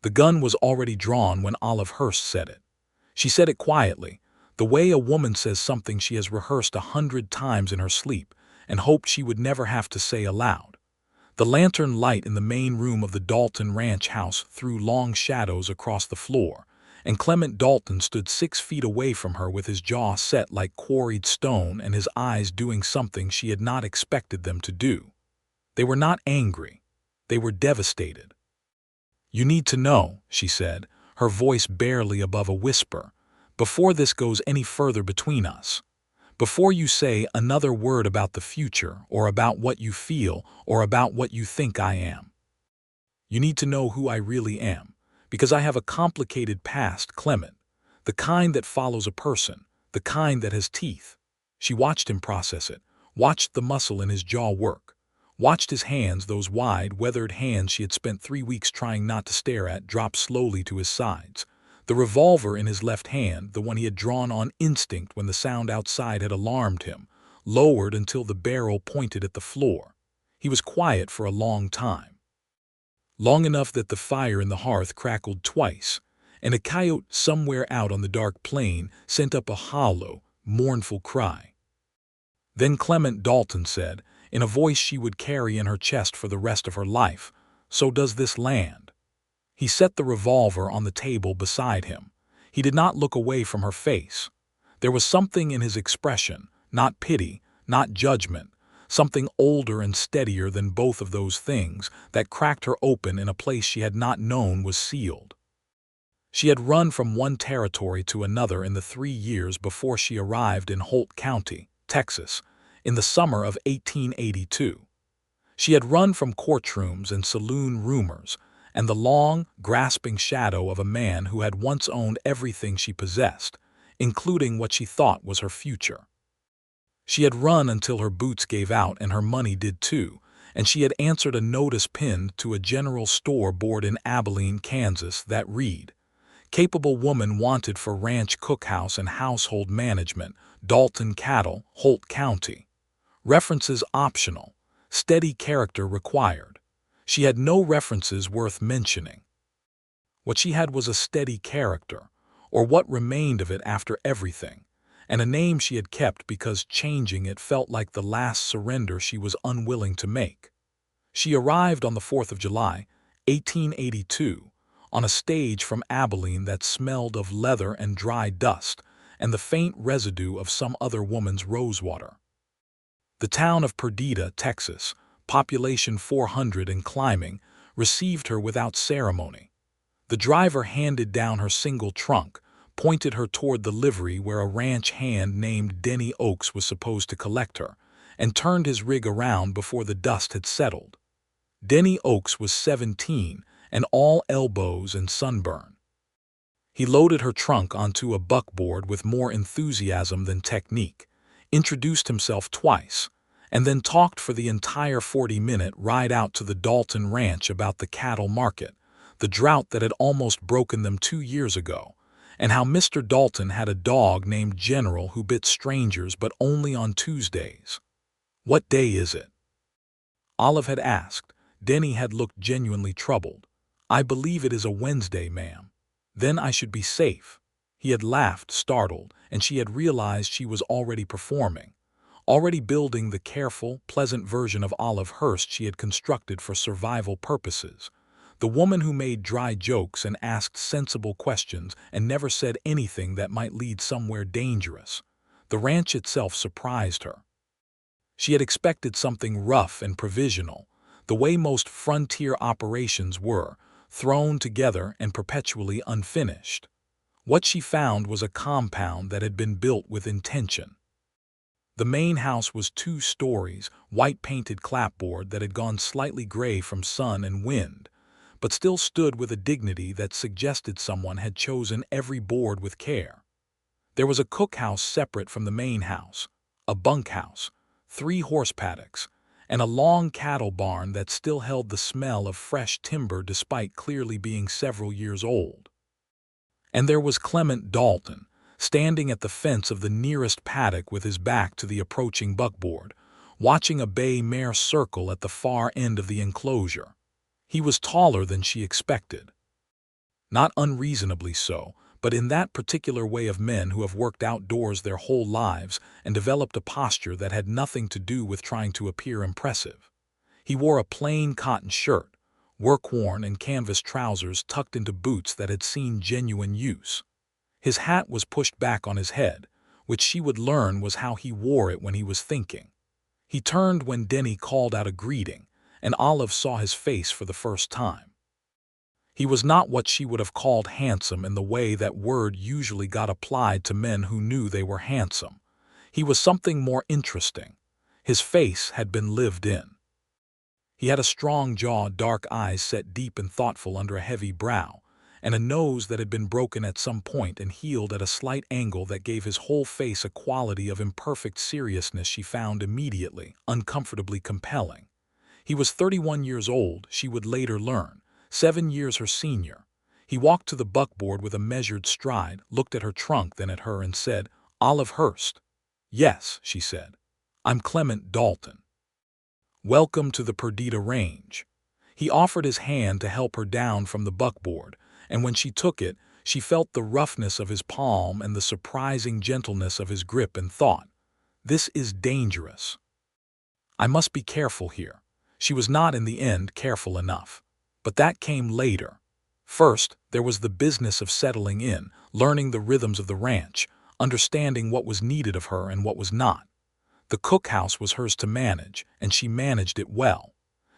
The gun was already drawn when Olive Hurst said it. She said it quietly, the way a woman says something she has rehearsed 100 times in her sleep and hoped she would never have to say aloud. The lantern light in the main room of the Dalton ranch house threw long shadows across the floor, and Clement Dalton stood 6 feet away from her with his jaw set like quarried stone and his eyes doing something she had not expected them to do. They were not angry. They were devastated. "You need to know," she said, her voice barely above a whisper, "before this goes any further between us. Before you say another word about the future, or about what you feel, or about what you think I am. You need to know who I really am, because I have a complicated past, Clement, the kind that follows a person, the kind that has teeth." She watched him process it, watched the muscle in his jaw work, watched his hands, those wide, weathered hands she had spent 3 weeks trying not to stare at, drop slowly to his sides. The revolver in his left hand, the one he had drawn on instinct when the sound outside had alarmed him, lowered until the barrel pointed at the floor. He was quiet for a long time. Long enough that the fire in the hearth crackled twice, and a coyote somewhere out on the dark plain sent up a hollow, mournful cry. Then Clement Dalton said, in a voice she would carry in her chest for the rest of her life, "So does this land." He set the revolver on the table beside him. He did not look away from her face. There was something in his expression, not pity, not judgment, something older and steadier than both of those things, that cracked her open in a place she had not known was sealed. She had run from one territory to another in the 3 years before she arrived in Holt County, Texas, in the summer of 1882. She had run from courtrooms and saloon rumors, and the long, grasping shadow of a man who had once owned everything she possessed, including what she thought was her future. She had run until her boots gave out and her money did too, and she had answered a notice pinned to a general store board in Abilene, Kansas that read, "Capable woman wanted for ranch cookhouse and household management, Dalton Cattle, Holt County. References optional, steady character required." She had no references worth mentioning. What she had was a steady character, or what remained of it after everything, and a name she had kept because changing it felt like the last surrender she was unwilling to make. She arrived on the 4th of July, 1882, on a stage from Abilene that smelled of leather and dry dust and the faint residue of some other woman's rosewater. The town of Perdita, Texas, population 400 and climbing, received her without ceremony. The driver handed down her single trunk, pointed her toward the livery where a ranch hand named Denny Oaks was supposed to collect her, and turned his rig around before the dust had settled. Denny Oaks was 17 and all elbows and sunburn. He loaded her trunk onto a buckboard with more enthusiasm than technique, introduced himself twice, and then talked for the entire 40-minute ride out to the Dalton ranch about the cattle market, the drought that had almost broken them 2 years ago, and how Mr. Dalton had a dog named General who bit strangers but only on Tuesdays. "What day is it?" Olive had asked. Denny had looked genuinely troubled. "I believe it is a Wednesday, ma'am." "Then I should be safe." He had laughed, startled, and she had realized she was already performing, already building the careful, pleasant version of Olive Hurst she had constructed for survival purposes. The woman who made dry jokes and asked sensible questions and never said anything that might lead somewhere dangerous. The ranch itself surprised her. She had expected something rough and provisional, the way most frontier operations were, thrown together and perpetually unfinished. What she found was a compound that had been built with intention. The main house was 2 stories, white-painted clapboard that had gone slightly gray from sun and wind, but still stood with a dignity that suggested someone had chosen every board with care. There was a cookhouse separate from the main house, a bunkhouse, 3 horse paddocks, and a long cattle barn that still held the smell of fresh timber despite clearly being several years old. And there was Clement Dalton, standing at the fence of the nearest paddock with his back to the approaching buckboard, watching a bay mare circle at the far end of the enclosure. He was taller than she expected. Not unreasonably so, but in that particular way of men who have worked outdoors their whole lives and developed a posture that had nothing to do with trying to appear impressive. He wore a plain cotton shirt, work-worn, and canvas trousers tucked into boots that had seen genuine use. His hat was pushed back on his head, which she would learn was how he wore it when he was thinking. He turned when Denny called out a greeting, and Olive saw his face for the first time. He was not what she would have called handsome in the way that word usually got applied to men who knew they were handsome. He was something more interesting. His face had been lived in. He had a strong jaw, dark eyes set deep and thoughtful under a heavy brow, and a nose that had been broken at some point and healed at a slight angle that gave his whole face a quality of imperfect seriousness she found immediately uncomfortably compelling. He was 31 years old, she would later learn, 7 years her senior. He walked to the buckboard with a measured stride, looked at her trunk, then at her, and said, "Olive Hurst." "Yes," she said. "I'm Clement Dalton. Welcome to the Perdita Range." He offered his hand to help her down from the buckboard, and when she took it, she felt the roughness of his palm and the surprising gentleness of his grip and thought, "This is dangerous. I must be careful here." She was not in the end careful enough. But that came later. First, there was the business of settling in, learning the rhythms of the ranch, understanding what was needed of her and what was not. The cookhouse was hers to manage, and she managed it well.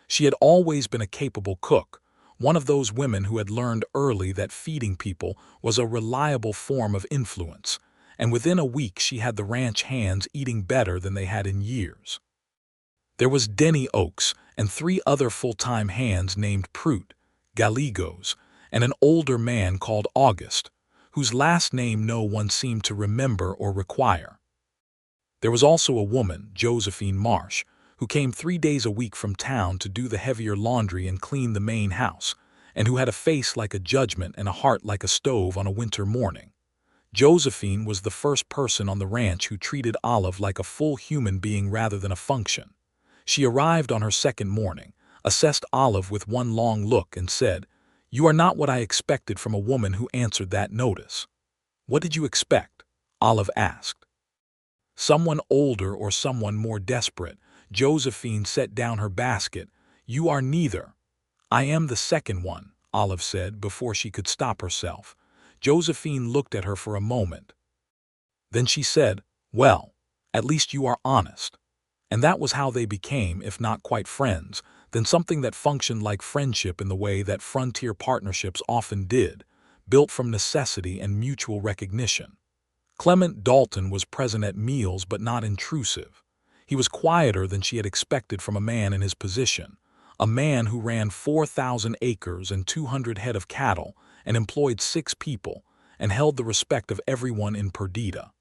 She had always been a capable cook, one of those women who had learned early that feeding people was a reliable form of influence, and within a week she had the ranch hands eating better than they had in years. There was Denny Oakes and 3 other full-time hands named Prout, Gallegos, and an older man called August, whose last name no one seemed to remember or require. There was also a woman, Josephine Marsh, who came 3 days a week from town to do the heavier laundry and clean the main house, and who had a face like a judgment and a heart like a stove on a winter morning. Josephine was the first person on the ranch who treated Olive like a full human being rather than a function. She arrived on her second morning, assessed Olive with one long look, and said, "You are not what I expected from a woman who answered that notice." "What did you expect?" Olive asked. "Someone older or someone more desperate." Josephine set down her basket. "You are neither." "I am the second one," Olive said before she could stop herself. Josephine looked at her for a moment. Then she said, "Well, at least you are honest." And that was how they became, if not quite friends, then something that functioned like friendship in the way that frontier partnerships often did, built from necessity and mutual recognition. Clement Dalton was present at meals but not intrusive. He was quieter than she had expected from a man in his position, a man who ran 4,000 acres and 200 head of cattle and employed 6 people and held the respect of everyone in Perdita.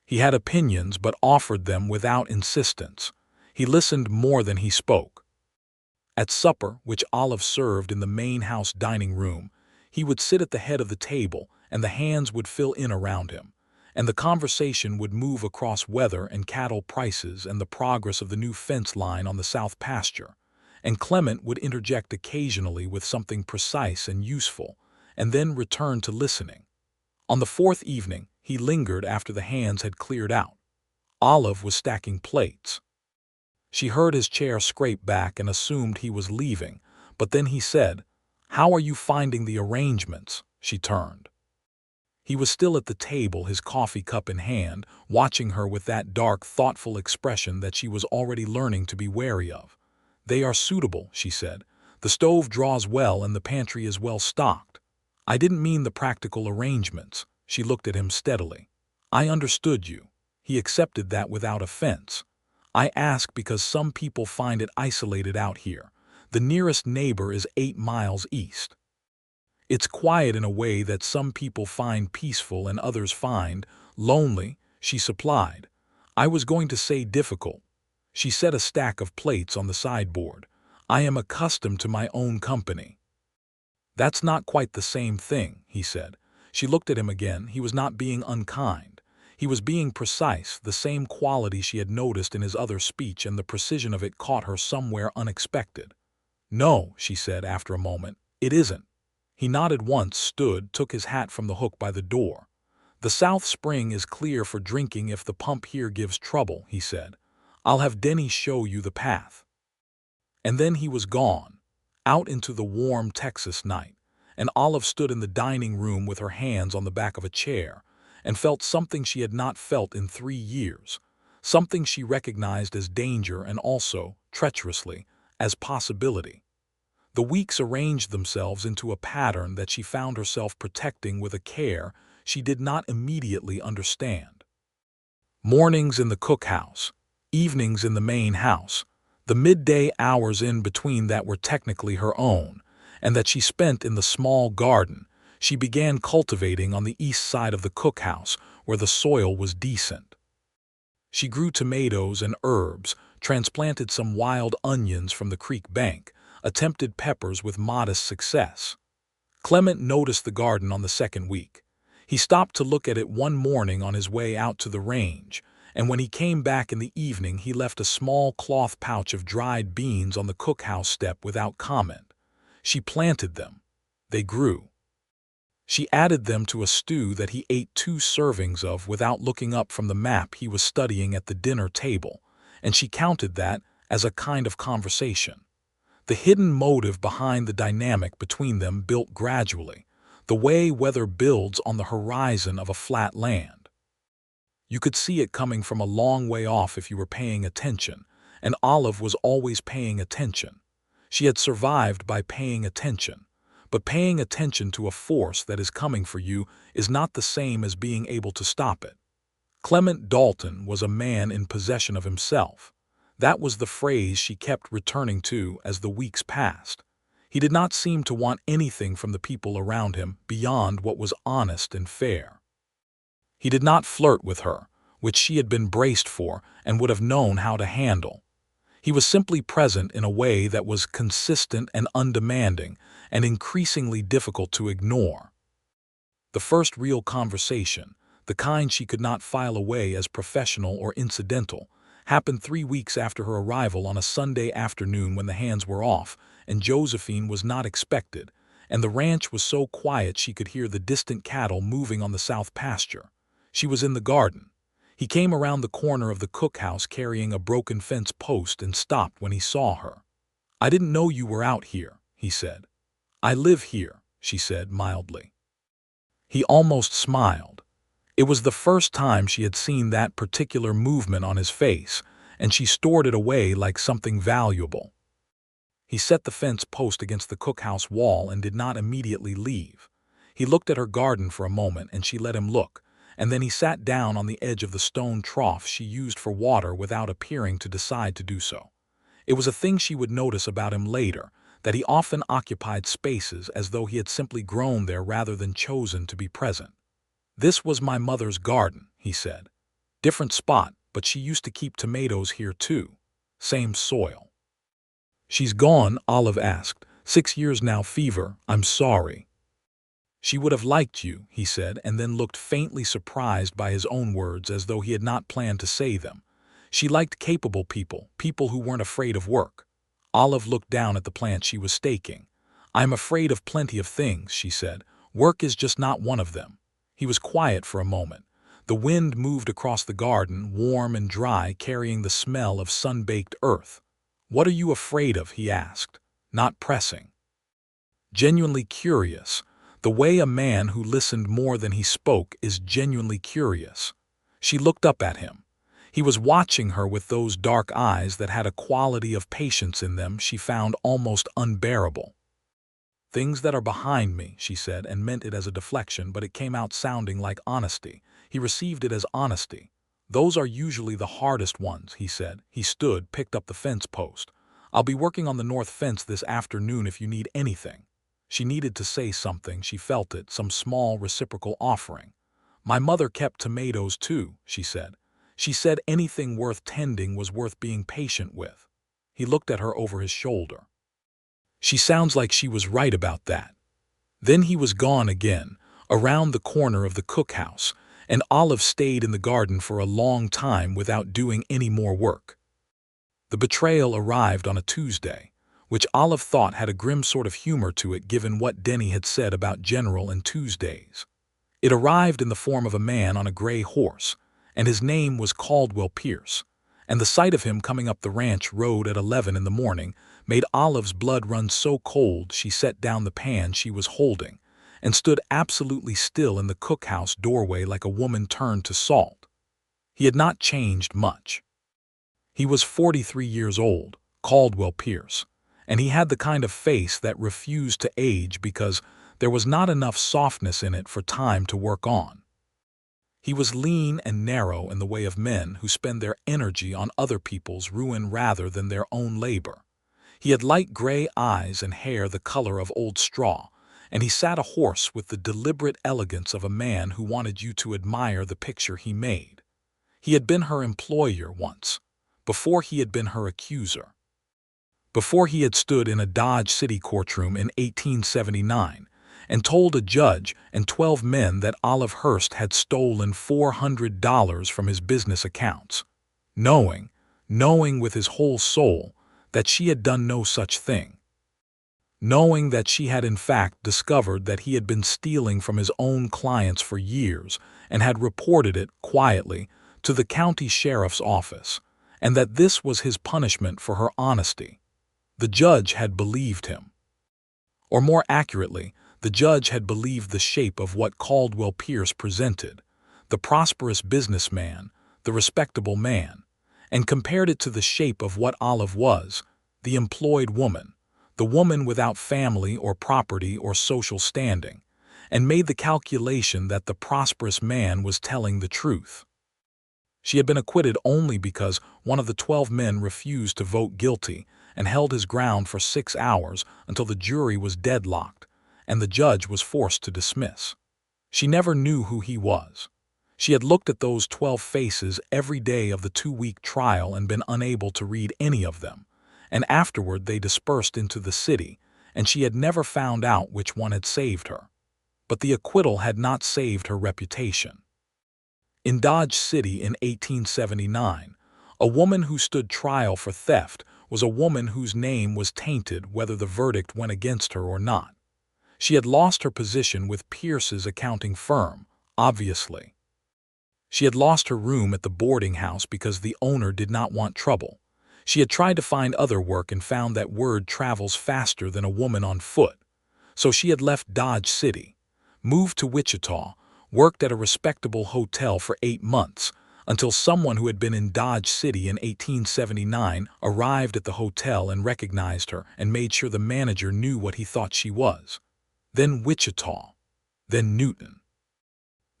He had opinions but offered them without insistence. He listened more than he spoke. At supper, which Olive served in the main house dining room, he would sit at the head of the table and the hands would fill in around him, and the conversation would move across weather and cattle prices and the progress of the new fence line on the south pasture, and Clement would interject occasionally with something precise and useful, and then return to listening. On the 4th evening, he lingered after the hands had cleared out. Olive was stacking plates. She heard his chair scrape back and assumed he was leaving, but then he said, "How are you finding the arrangements?" She turned. He was still at the table, his coffee cup in hand, watching her with that dark, thoughtful expression that she was already learning to be wary of. "They are suitable," she said. "The stove draws well and the pantry is well stocked." "I didn't mean the practical arrangements." She looked at him steadily. "I understood you." He accepted that without offense. "I ask because some people find it isolated out here. The nearest neighbor is 8 miles east. It's quiet in a way that some people find peaceful and others find lonely," she supplied. "I was going to say difficult." She set a stack of plates on the sideboard. "I am accustomed to my own company." "That's not quite the same thing," he said. She looked at him again. He was not being unkind. He was being precise, the same quality she had noticed in his other speech, and the precision of it caught her somewhere unexpected. "No," she said after a moment, "it isn't." He nodded once, stood, took his hat from the hook by the door. "The South Spring is clear for drinking if the pump here gives trouble," he said. "I'll have Denny show you the path." And then he was gone, out into the warm Texas night, and Olive stood in the dining room with her hands on the back of a chair, and felt something she had not felt in 3 years, something she recognized as danger and also, treacherously, as possibility. The weeks arranged themselves into a pattern that she found herself protecting with a care she did not immediately understand. Mornings in the cookhouse, evenings in the main house, the midday hours in between that were technically her own, and that she spent in the small garden she began cultivating on the east side of the cookhouse where the soil was decent. She grew tomatoes and herbs, transplanted some wild onions from the creek bank, attempted peppers with modest success. Clement noticed the garden on the second week. He stopped to look at it one morning on his way out to the range, and when he came back in the evening he left a small cloth pouch of dried beans on the cookhouse step without comment. She planted them. They grew. She added them to a stew that he ate 2 servings of without looking up from the map he was studying at the dinner table, and she counted that as a kind of conversation. The hidden motive behind the dynamic between them built gradually, the way weather builds on the horizon of a flat land. You could see it coming from a long way off if you were paying attention, and Olive was always paying attention. She had survived by paying attention, but paying attention to a force that is coming for you is not the same as being able to stop it. Clement Dalton was a man in possession of himself. That was the phrase she kept returning to as the weeks passed. He did not seem to want anything from the people around him beyond what was honest and fair. He did not flirt with her, which she had been braced for and would have known how to handle. He was simply present in a way that was consistent and undemanding and increasingly difficult to ignore. The first real conversation, the kind she could not file away as professional or incidental, happened 3 weeks after her arrival on a Sunday afternoon when the hands were off and Josephine was not expected, and the ranch was so quiet she could hear the distant cattle moving on the south pasture. She was in the garden. He came around the corner of the cookhouse carrying a broken fence post and stopped when he saw her. "I didn't know you were out here," he said. "I live here," she said mildly. He almost smiled. It was the first time she had seen that particular movement on his face, and she stored it away like something valuable. He set the fence post against the cookhouse wall and did not immediately leave. He looked at her garden for a moment and she let him look, and then he sat down on the edge of the stone trough she used for water without appearing to decide to do so. It was a thing she would notice about him later, that he often occupied spaces as though he had simply grown there rather than chosen to be present. "This was my mother's garden," he said. "Different spot, but she used to keep tomatoes here too. Same soil." "She's gone?" Olive asked. 6 years now, fever. I'm sorry." "She would have liked you," he said, and then looked faintly surprised by his own words as though he had not planned to say them. "She liked capable people, people who weren't afraid of work." Olive looked down at the plant she was staking. "I'm afraid of plenty of things," she said. "Work is just not one of them." He was quiet for a moment. The wind moved across the garden, warm and dry, carrying the smell of sun-baked earth. "What are you afraid of?" he asked, not pressing. Genuinely curious, the way a man who listened more than he spoke is genuinely curious. She looked up at him. He was watching her with those dark eyes that had a quality of patience in them she found almost unbearable. "Things that are behind me," she said, and meant it as a deflection, but it came out sounding like honesty. He received it as honesty. "Those are usually the hardest ones," he said. He stood, picked up the fence post. "I'll be working on the north fence this afternoon if you need anything." She needed to say something, she felt it, some small reciprocal offering. "My mother kept tomatoes too," she said. "She said anything worth tending was worth being patient with." He looked at her over his shoulder. "She sounds like she was right about that." Then he was gone again, around the corner of the cookhouse, and Olive stayed in the garden for a long time without doing any more work. The betrayal arrived on a Tuesday. which Olive thought had a grim sort of humor to it given what Denny had said about General and Tuesdays. It arrived in the form of a man on a gray horse, and his name was Caldwell Pierce, and the sight of him coming up the ranch road at 11 in the morning made Olive's blood run so cold she set down the pan she was holding and stood absolutely still in the cookhouse doorway like a woman turned to salt. He had not changed much. He was 43 years old, Caldwell Pierce, and he had the kind of face that refused to age because there was not enough softness in it for time to work on. He was lean and narrow in the way of men who spend their energy on other people's ruin rather than their own labor. He had light gray eyes and hair the color of old straw, and he sat a horse with the deliberate elegance of a man who wanted you to admire the picture he made. He had been her employer once, before he had been her accuser. Before he had stood in a Dodge City courtroom in 1879 and told a judge and 12 men that Olive Hurst had stolen $400 from his business accounts, knowing with his whole soul that she had done no such thing. Knowing that she had in fact discovered that he had been stealing from his own clients for years and had reported it quietly to the county sheriff's office, and that this was his punishment for her honesty. The judge had believed him. Or more accurately, the judge had believed the shape of what Caldwell Pierce presented, the prosperous businessman, the respectable man, and compared it to the shape of what Olive was, the employed woman, the woman without family or property or social standing, and made the calculation that the prosperous man was telling the truth. She had been acquitted only because one of the 12 men refused to vote guilty and held his ground for 6 hours until the jury was deadlocked and the judge was forced to dismiss. She never knew who he was. She had looked at those 12 faces every day of the 2-week trial and been unable to read any of them, and afterward they dispersed into the city, and she had never found out which one had saved her. But the acquittal had not saved her reputation. In Dodge City in 1879, a woman who stood trial for theft was a woman whose name was tainted whether the verdict went against her or not. She had lost her position with Pierce's accounting firm, obviously. She had lost her room at the boarding house because the owner did not want trouble. She had tried to find other work and found that word travels faster than a woman on foot. So she had left Dodge City, moved to Wichita, worked at a respectable hotel for 8 months, until someone who had been in Dodge City in 1879 arrived at the hotel and recognized her and made sure the manager knew what he thought she was. Then Wichita. Then Newton.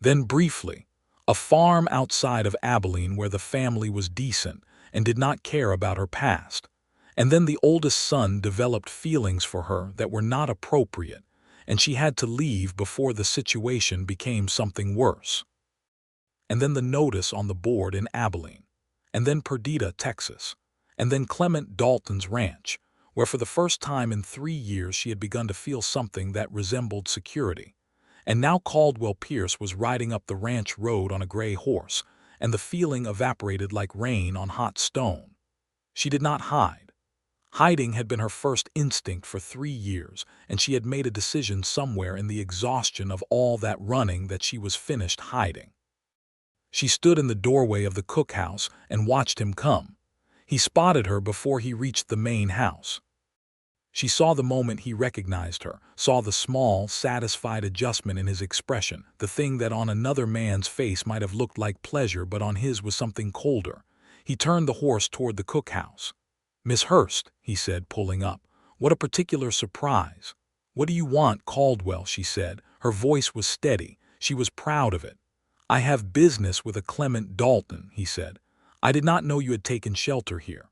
Then briefly, a farm outside of Abilene where the family was decent and did not care about her past. And then the oldest son developed feelings for her that were not appropriate, and she had to leave before the situation became something worse. And then the notice on the board in Abilene, and then Perdita, Texas, and then Clement Dalton's ranch, where for the first time in 3 years she had begun to feel something that resembled security. And now Caldwell Pierce was riding up the ranch road on a gray horse, and the feeling evaporated like rain on hot stone. She did not hide. Hiding had been her first instinct for 3 years, and she had made a decision somewhere in the exhaustion of all that running that she was finished hiding. She stood in the doorway of the cookhouse and watched him come. He spotted her before he reached the main house. She saw the moment he recognized her, saw the small, satisfied adjustment in his expression, the thing that on another man's face might have looked like pleasure but on his was something colder. He turned the horse toward the cookhouse. "Miss Hurst," he said, pulling up. "What a particular surprise." "What do you want, Caldwell?" she said. Her voice was steady. She was proud of it. "I have business with a Clement Dalton," he said. "I did not know you had taken shelter here."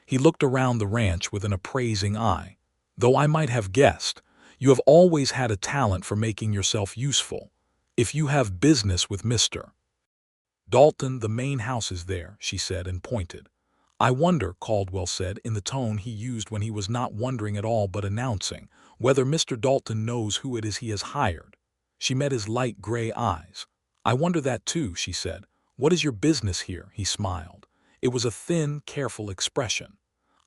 He looked around the ranch with an appraising eye. "Though I might have guessed, you have always had a talent for making yourself useful. If you have business with Mr. Dalton, the main house is there," she said and pointed. "I wonder," Caldwell said in the tone he used when he was not wondering at all but announcing, "whether Mr. Dalton knows who it is he has hired." She met his light gray eyes. "I wonder that too," she said. "What is your business here?" He smiled. It was a thin, careful expression.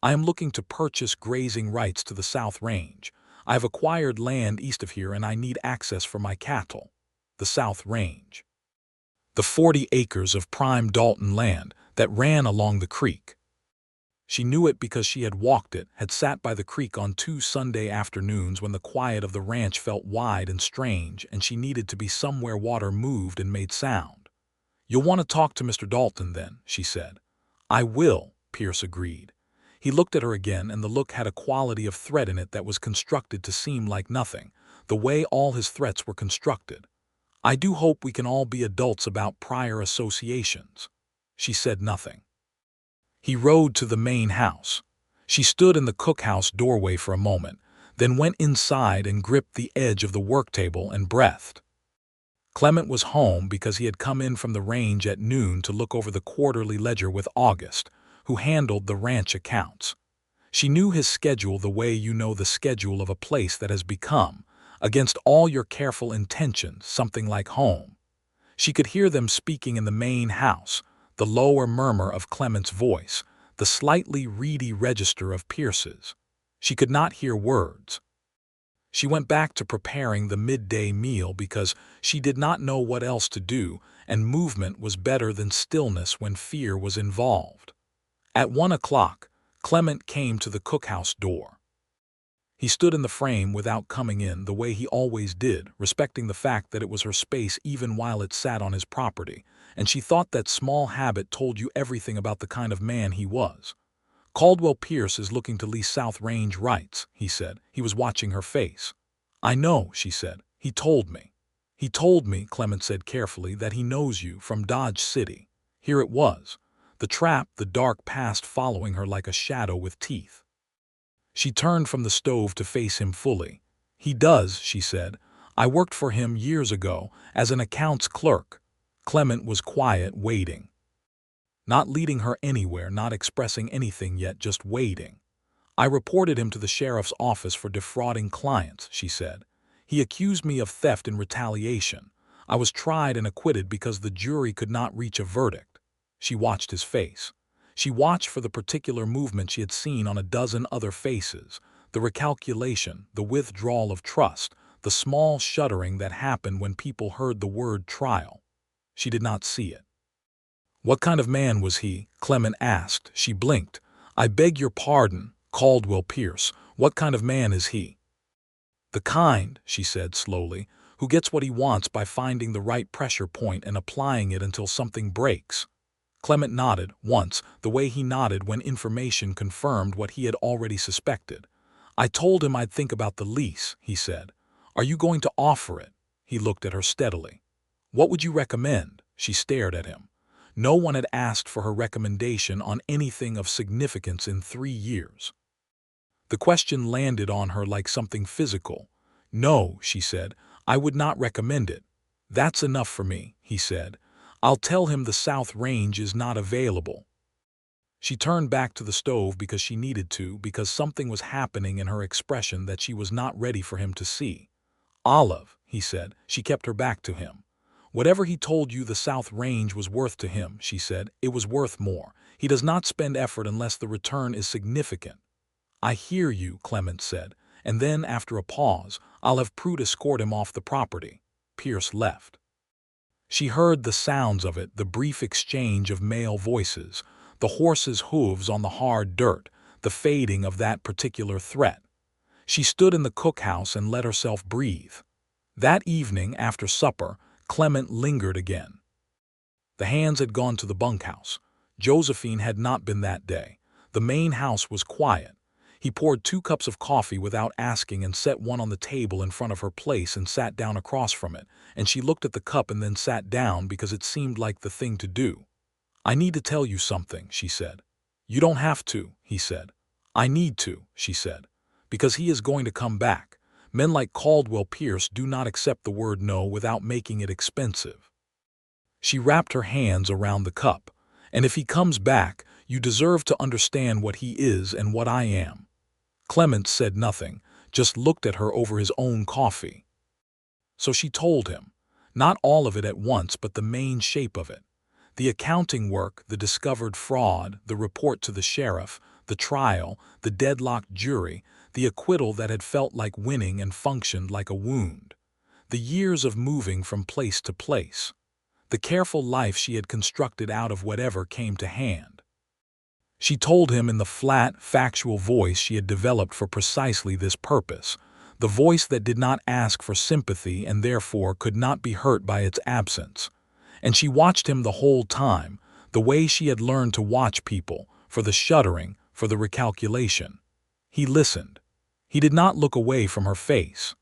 I am looking to purchase grazing rights to the South Range. I have acquired land east of here and I need access for my cattle. The South Range. The 40 acres of prime Dalton land that ran along the creek. She knew it because she had walked it, had sat by the creek on 2 Sunday afternoons when the quiet of the ranch felt wide and strange and she needed to be somewhere water moved and made sound. "You'll want to talk to Mr. Dalton then," she said. "I will," Pierce agreed. He looked at her again and the look had a quality of threat in it that was constructed to seem like nothing, the way all his threats were constructed. "I do hope we can all be adults about prior associations." She said nothing. He rode to the main house. She stood in the cookhouse doorway for a moment, then went inside and gripped the edge of the work table and breathed. Clement was home because he had come in from the range at noon to look over the quarterly ledger with August, who handled the ranch accounts. She knew his schedule the way you know the schedule of a place that has become, against all your careful intentions, something like home. She could hear them speaking in the main house, the lower murmur of Clement's voice, the slightly reedy register of Pierce's. She could not hear words. She went back to preparing the midday meal because she did not know what else to do, and movement was better than stillness when fear was involved. At 1 o'clock, Clement came to the cookhouse door. He stood in the frame without coming in the way he always did, respecting the fact that it was her space even while it sat on his property, and she thought that small habit told you everything about the kind of man he was. "Caldwell Pierce is looking to lease South Range rights," he said. He was watching her face. "I know," she said. "He told me." "He told me," Clement said carefully, "that he knows you from Dodge City." Here it was. The trap, the dark past following her like a shadow with teeth. She turned from the stove to face him fully. "He does," she said. "I worked for him years ago as an accounts clerk." Clement was quiet, waiting. Not leading her anywhere, not expressing anything yet, just waiting. "I reported him to the sheriff's office for defrauding clients," she said. "He accused me of theft in retaliation. I was tried and acquitted because the jury could not reach a verdict." She watched his face. She watched for the particular movement she had seen on a dozen other faces, the recalculation, the withdrawal of trust, the small shuddering that happened when people heard the word trial. She did not see it. "What kind of man was he?" Clement asked. She blinked. "I beg your pardon, Caldwell Pierce. What kind of man is he?" "The kind," she said slowly, "who gets what he wants by finding the right pressure point and applying it until something breaks." Clement nodded, once, the way he nodded when information confirmed what he had already suspected. "I told him I'd think about the lease," he said. "Are you going to offer it?" He looked at her steadily. "What would you recommend?" She stared at him. No one had asked for her recommendation on anything of significance in 3 years. The question landed on her like something physical. "No," she said, "I would not recommend it." "That's enough for me," he said. "I'll tell him the South Range is not available." She turned back to the stove because she needed to, because something was happening in her expression that she was not ready for him to see. "Olive," he said. She kept her back to him. "Whatever he told you the South Range was worth to him," she said, "it was worth more. He does not spend effort unless the return is significant." "I hear you," Clement said, and then, after a pause, "I'll have Prude escort him off the property." Pierce left. She heard the sounds of it, the brief exchange of male voices, the horse's hooves on the hard dirt, the fading of that particular threat. She stood in the cookhouse and let herself breathe. That evening, after supper, Clement lingered again. The hands had gone to the bunkhouse. Josephine had not been that day. The main house was quiet. He poured 2 cups of coffee without asking and set one on the table in front of her place and sat down across from it, and she looked at the cup and then sat down because it seemed like the thing to do. "I need to tell you something," she said. "You don't have to," he said. "I need to," she said. "Because he is going to come back. Men like Caldwell Pierce do not accept the word no without making it expensive." She wrapped her hands around the cup. "And if he comes back, you deserve to understand what he is and what I am." Clement said nothing, just looked at her over his own coffee. So she told him. Not all of it at once, but the main shape of it. The accounting work, the discovered fraud, the report to the sheriff, The trial, the deadlocked jury, the acquittal that had felt like winning and functioned like a wound. The years of moving from place to place. The careful life she had constructed out of whatever came to hand. She told him in the flat, factual voice she had developed for precisely this purpose, the voice that did not ask for sympathy and therefore could not be hurt by its absence. And she watched him the whole time, the way she had learned to watch people, for the shuddering, for the recalculation. He listened. He did not look away from her face.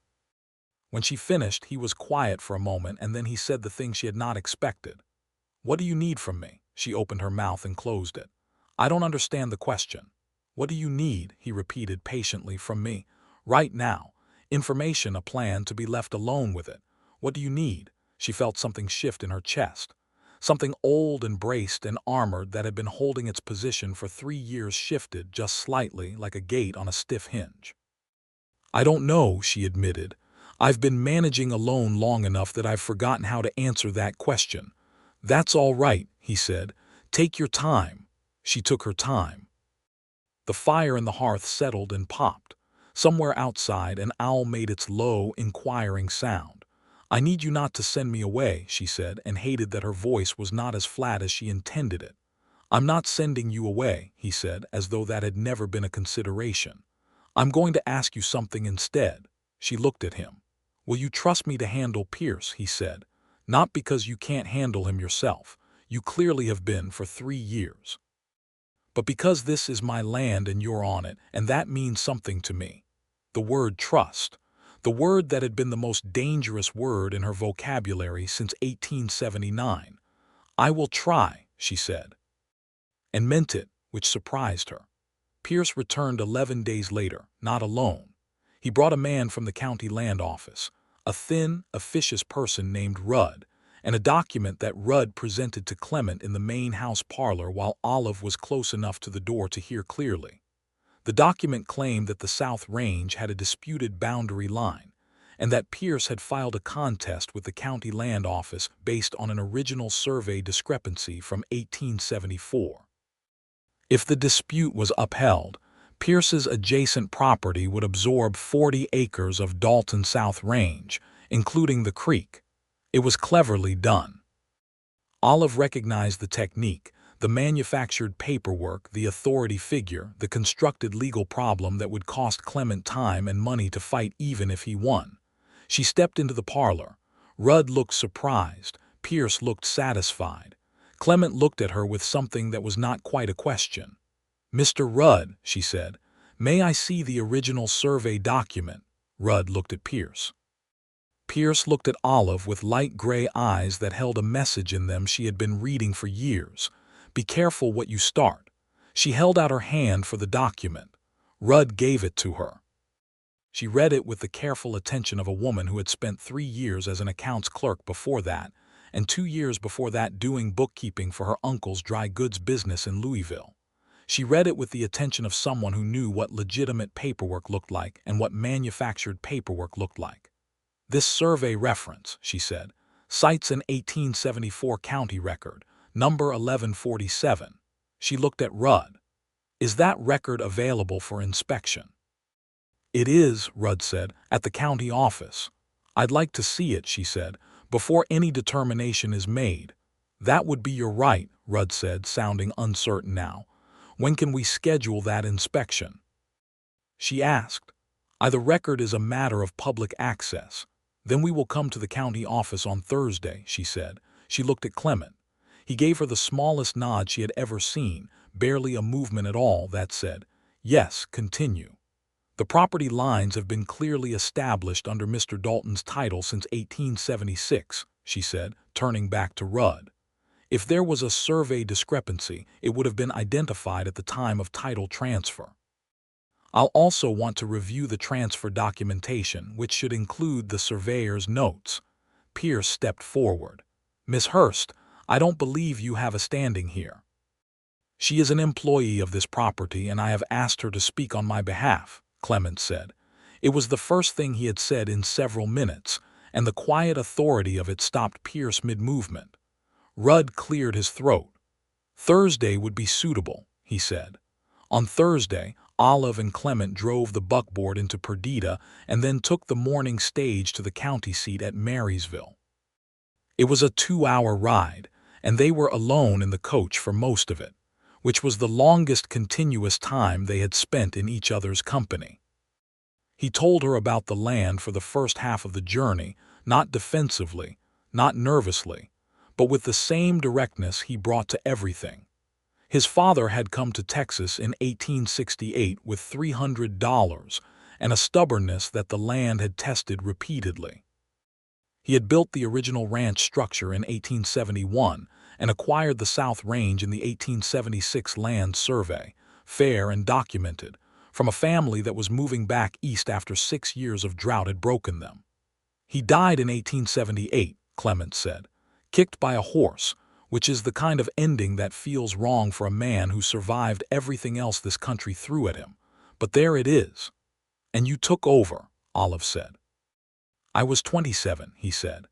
When she finished, he was quiet for a moment, and then he said the thing she had not expected. "What do you need from me?" She opened her mouth and closed it. "I don't understand the question." "What do you need?" he repeated patiently. "From me? Right now. Information, a plan, to be left alone with it. What do you need?" She felt something shift in her chest. Something old and braced and armored that had been holding its position for 3 years shifted just slightly, like a gate on a stiff hinge. "I don't know," she admitted. "I've been managing alone long enough that I've forgotten how to answer that question." "That's all right," he said. "Take your time." She took her time. The fire in the hearth settled and popped. Somewhere outside, an owl made its low, inquiring sound. "I need you not to send me away," she said, and hated that her voice was not as flat as she intended it. "I'm not sending you away," he said, as though that had never been a consideration. "I'm going to ask you something instead." She looked at him. "Will you trust me to handle Pierce?" he said. "Not because you can't handle him yourself. You clearly have been for 3 years. But because this is my land and you're on it, and that means something to me." The word trust. The word that had been the most dangerous word in her vocabulary since 1879. "I will try," she said. And meant it, which surprised her. Pierce returned 11 days later, not alone. He brought a man from the county land office, a thin, officious person named Rudd, and a document that Rudd presented to Clement in the main house parlor while Olive was close enough to the door to hear clearly. The document claimed that the South Range had a disputed boundary line, and that Pierce had filed a contest with the county land office based on an original survey discrepancy from 1874. If the dispute was upheld, Pierce's adjacent property would absorb 40 acres of Dalton South Range, including the creek. It was cleverly done. Olive recognized the technique, the manufactured paperwork, the authority figure, the constructed legal problem that would cost Clement time and money to fight even if he won. She stepped into the parlor. Rudd looked surprised. Pierce looked satisfied. Clement looked at her with something that was not quite a question. "Mr. Rudd," she said, "may I see the original survey document?" Rudd looked at Pierce. Pierce looked at Olive with light gray eyes that held a message in them she had been reading for years. "Be careful what you start." She held out her hand for the document. Rudd gave it to her. She read it with the careful attention of a woman who had spent 3 years as an accounts clerk before that, and 2 years before that doing bookkeeping for her uncle's dry goods business in Louisville. She read it with the attention of someone who knew what legitimate paperwork looked like and what manufactured paperwork looked like. "This survey reference," she said, "cites an 1874 county record, number 1147. She looked at Rudd. "Is that record available for inspection?" "It is," Rudd said, "at the county office." "I'd like to see it," she said, "before any determination is made." "That would be your right," Rudd said, sounding uncertain now. "When can we schedule that inspection?" She asked. "The record is a matter of public access." "Then we will come to the county office on Thursday," she said. She looked at Clement. He gave her the smallest nod she had ever seen, barely a movement at all, that said, "Yes, continue." "The property lines have been clearly established under Mr. Dalton's title since 1876, she said, turning back to Rudd. "If there was a survey discrepancy, it would have been identified at the time of title transfer. I'll also want to review the transfer documentation, which should include the surveyor's notes." Pierce stepped forward. "Miss Hurst, I don't believe you have a standing here." "She is an employee of this property, and I have asked her to speak on my behalf," Clement said. It was the first thing he had said in several minutes, and the quiet authority of it stopped Pierce mid-movement. Rudd cleared his throat. "Thursday would be suitable," he said. On Thursday, Olive and Clement drove the buckboard into Perdita and then took the morning stage to the county seat at Marysville. It was a 2-hour ride, and they were alone in the coach for most of it, which was the longest continuous time they had spent in each other's company. He told her about the land for the first half of the journey, not defensively, not nervously, but with the same directness he brought to everything. His father had come to Texas in 1868 with $300 and a stubbornness that the land had tested repeatedly. He had built the original ranch structure in 1871 and acquired the South Range in the 1876 land survey, fair and documented, from a family that was moving back east after 6 years of drought had broken them. He died in 1878, Clement said, kicked by a horse, which is the kind of ending that feels wrong for a man who survived everything else this country threw at him. But there it is. And you took over, Olive said. I was 27, he said.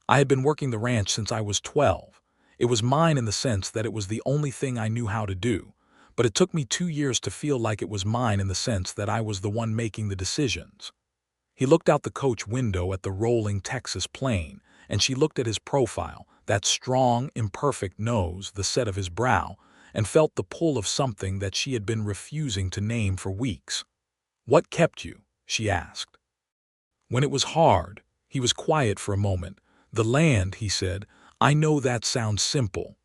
I had been working the ranch since I was 12. It was mine in the sense that it was the only thing I knew how to do, but it took me 2 years to feel like it was mine in the sense that I was the one making the decisions. He looked out the coach window at the rolling Texas plain, and she looked at his profile, that strong, imperfect nose, the set of his brow, and felt the pull of something that she had been refusing to name for weeks. What kept you? She asked. When it was hard, he was quiet for a moment. The land, he said. I know that sounds simple.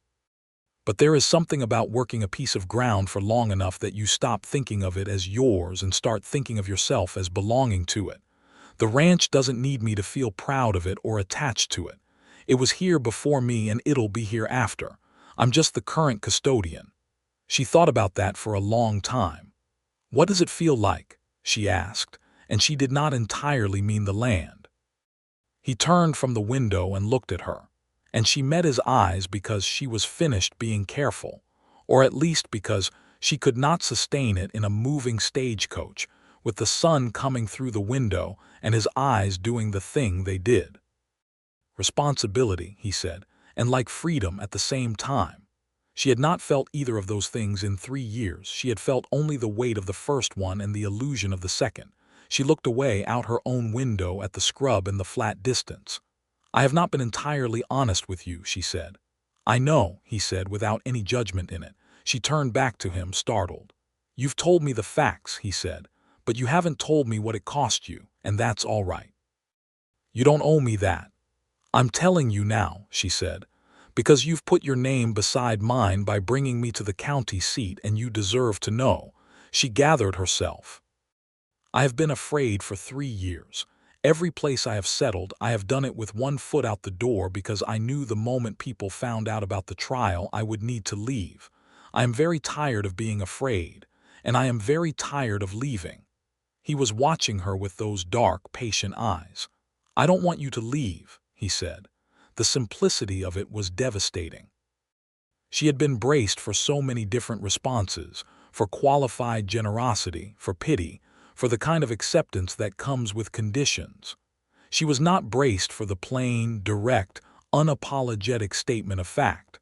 But there is something about working a piece of ground for long enough that you stop thinking of it as yours and start thinking of yourself as belonging to it. The ranch doesn't need me to feel proud of it or attached to it. It was here before me and it'll be here after. I'm just the current custodian. She thought about that for a long time. What does it feel like? She asked, and she did not entirely mean the land. He turned from the window and looked at her, and she met his eyes because she was finished being careful, or at least because she could not sustain it in a moving stagecoach, with the sun coming through the window and his eyes doing the thing they did. Responsibility, he said, and like freedom at the same time. She had not felt either of those things in 3 years. She had felt only the weight of the first one and the illusion of the second. She looked away out her own window at the scrub in the flat distance. I have not been entirely honest with you, she said. I know, he said without any judgment in it. She turned back to him, startled. You've told me the facts, he said, but you haven't told me what it cost you, and that's all right. You don't owe me that. I'm telling you now, she said, because you've put your name beside mine by bringing me to the county seat and you deserve to know. She gathered herself. I have been afraid for 3 years. Every place I have settled, I have done it with one foot out the door because I knew the moment people found out about the trial I would need to leave. I am very tired of being afraid, and I am very tired of leaving. He was watching her with those dark, patient eyes. I don't want you to leave, he said. The simplicity of it was devastating. She had been braced for so many different responses, for qualified generosity, for pity, for the kind of acceptance that comes with conditions. She was not braced for the plain, direct, unapologetic statement of fact.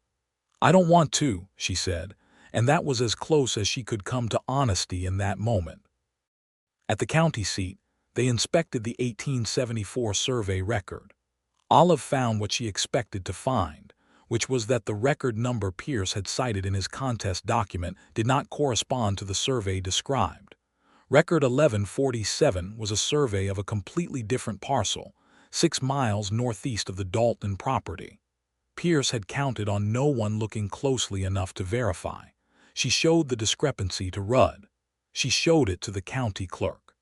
I don't want to, she said, and that was as close as she could come to honesty in that moment. At the county seat, they inspected the 1874 survey record. Olive found what she expected to find, which was that the record number Pierce had cited in his contest document did not correspond to the survey described. Record 1147 was a survey of a completely different parcel, 6 miles northeast of the Dalton property. Pierce had counted on no one looking closely enough to verify. She showed the discrepancy to Rudd. She showed it to the county clerk.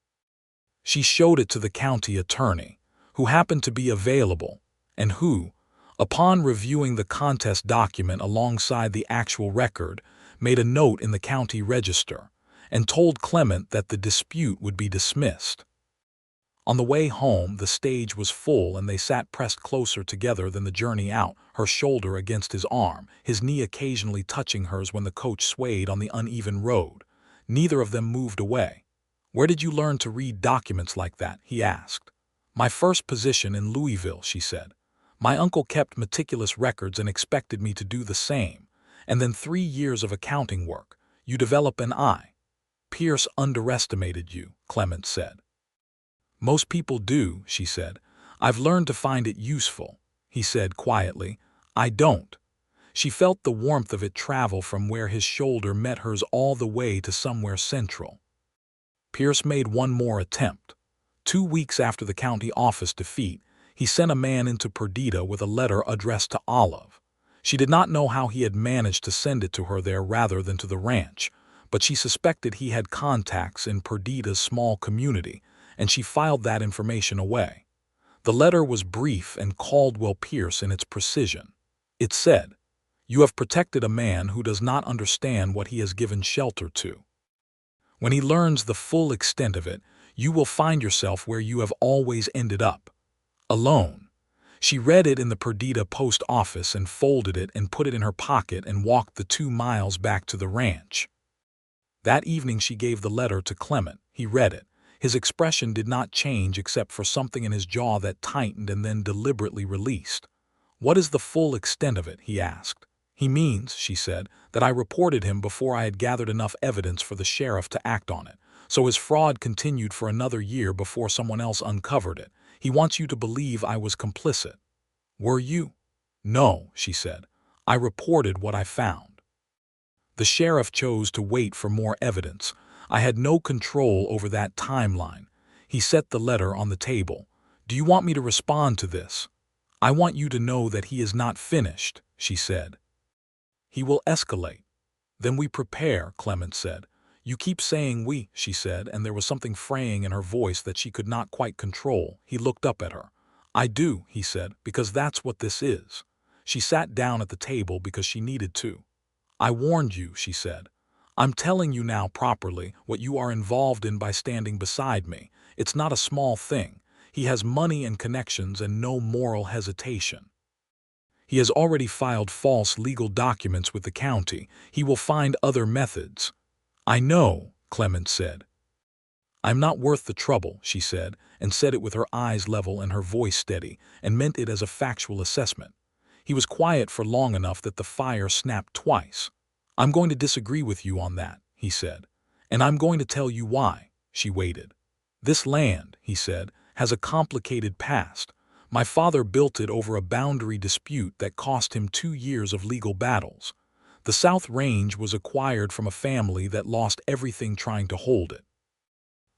She showed it to the county attorney, who happened to be available, and who, upon reviewing the contest document alongside the actual record, made a note in the county register and told Clement that the dispute would be dismissed. On the way home, the stage was full and they sat pressed closer together than the journey out, her shoulder against his arm, his knee occasionally touching hers when the coach swayed on the uneven road. Neither of them moved away. Where did you learn to read documents like that? He asked. My first position in Louisville, she said. My uncle kept meticulous records and expected me to do the same. And then 3 years of accounting work. You develop an eye. Pierce underestimated you," Clement said. "Most people do," she said. "I've learned to find it useful," he said quietly. "I don't." She felt the warmth of it travel from where his shoulder met hers all the way to somewhere central. Pierce made one more attempt. 2 weeks after the county office defeat, he sent a man into Perdita with a letter addressed to Olive. She did not know how he had managed to send it to her there rather than to the ranch, but she suspected he had contacts in Perdita's small community, and she filed that information away. The letter was brief and Caldwell Pierce in its precision. It said, "You have protected a man who does not understand what he has given shelter to. When he learns the full extent of it, you will find yourself where you have always ended up, alone." She read it in the Perdita post office and folded it and put it in her pocket and walked the 2 miles back to the ranch. That evening she gave the letter to Clement. He read it. His expression did not change except for something in his jaw that tightened and then deliberately released. "What is the full extent of it?" he asked. "He means," she said, "that I reported him before I had gathered enough evidence for the sheriff to act on it. So his fraud continued for another year before someone else uncovered it. He wants you to believe I was complicit." "Were you?" "No," she said. "I reported what I found. The sheriff chose to wait for more evidence. I had no control over that timeline." He set the letter on the table. "Do you want me to respond to this?" "I want you to know that he is not finished," she said. "He will escalate." "Then we prepare," Clement said. "You keep saying we," she said, and there was something fraying in her voice that she could not quite control. He looked up at her. "I do," he said, "because that's what this is." She sat down at the table because she needed to. "I warned you," she said. "I'm telling you now properly what you are involved in by standing beside me. It's not a small thing. He has money and connections and no moral hesitation. He has already filed false legal documents with the county. He will find other methods." "I know," Clement said. "I'm not worth the trouble," she said, and said it with her eyes level and her voice steady, and meant it as a factual assessment. He was quiet for long enough that the fire snapped twice. "I'm going to disagree with you on that," he said. "And I'm going to tell you why." She waited. "This land," he said, "has a complicated past. My father built it over a boundary dispute that cost him 2 years of legal battles. The South Range was acquired from a family that lost everything trying to hold it.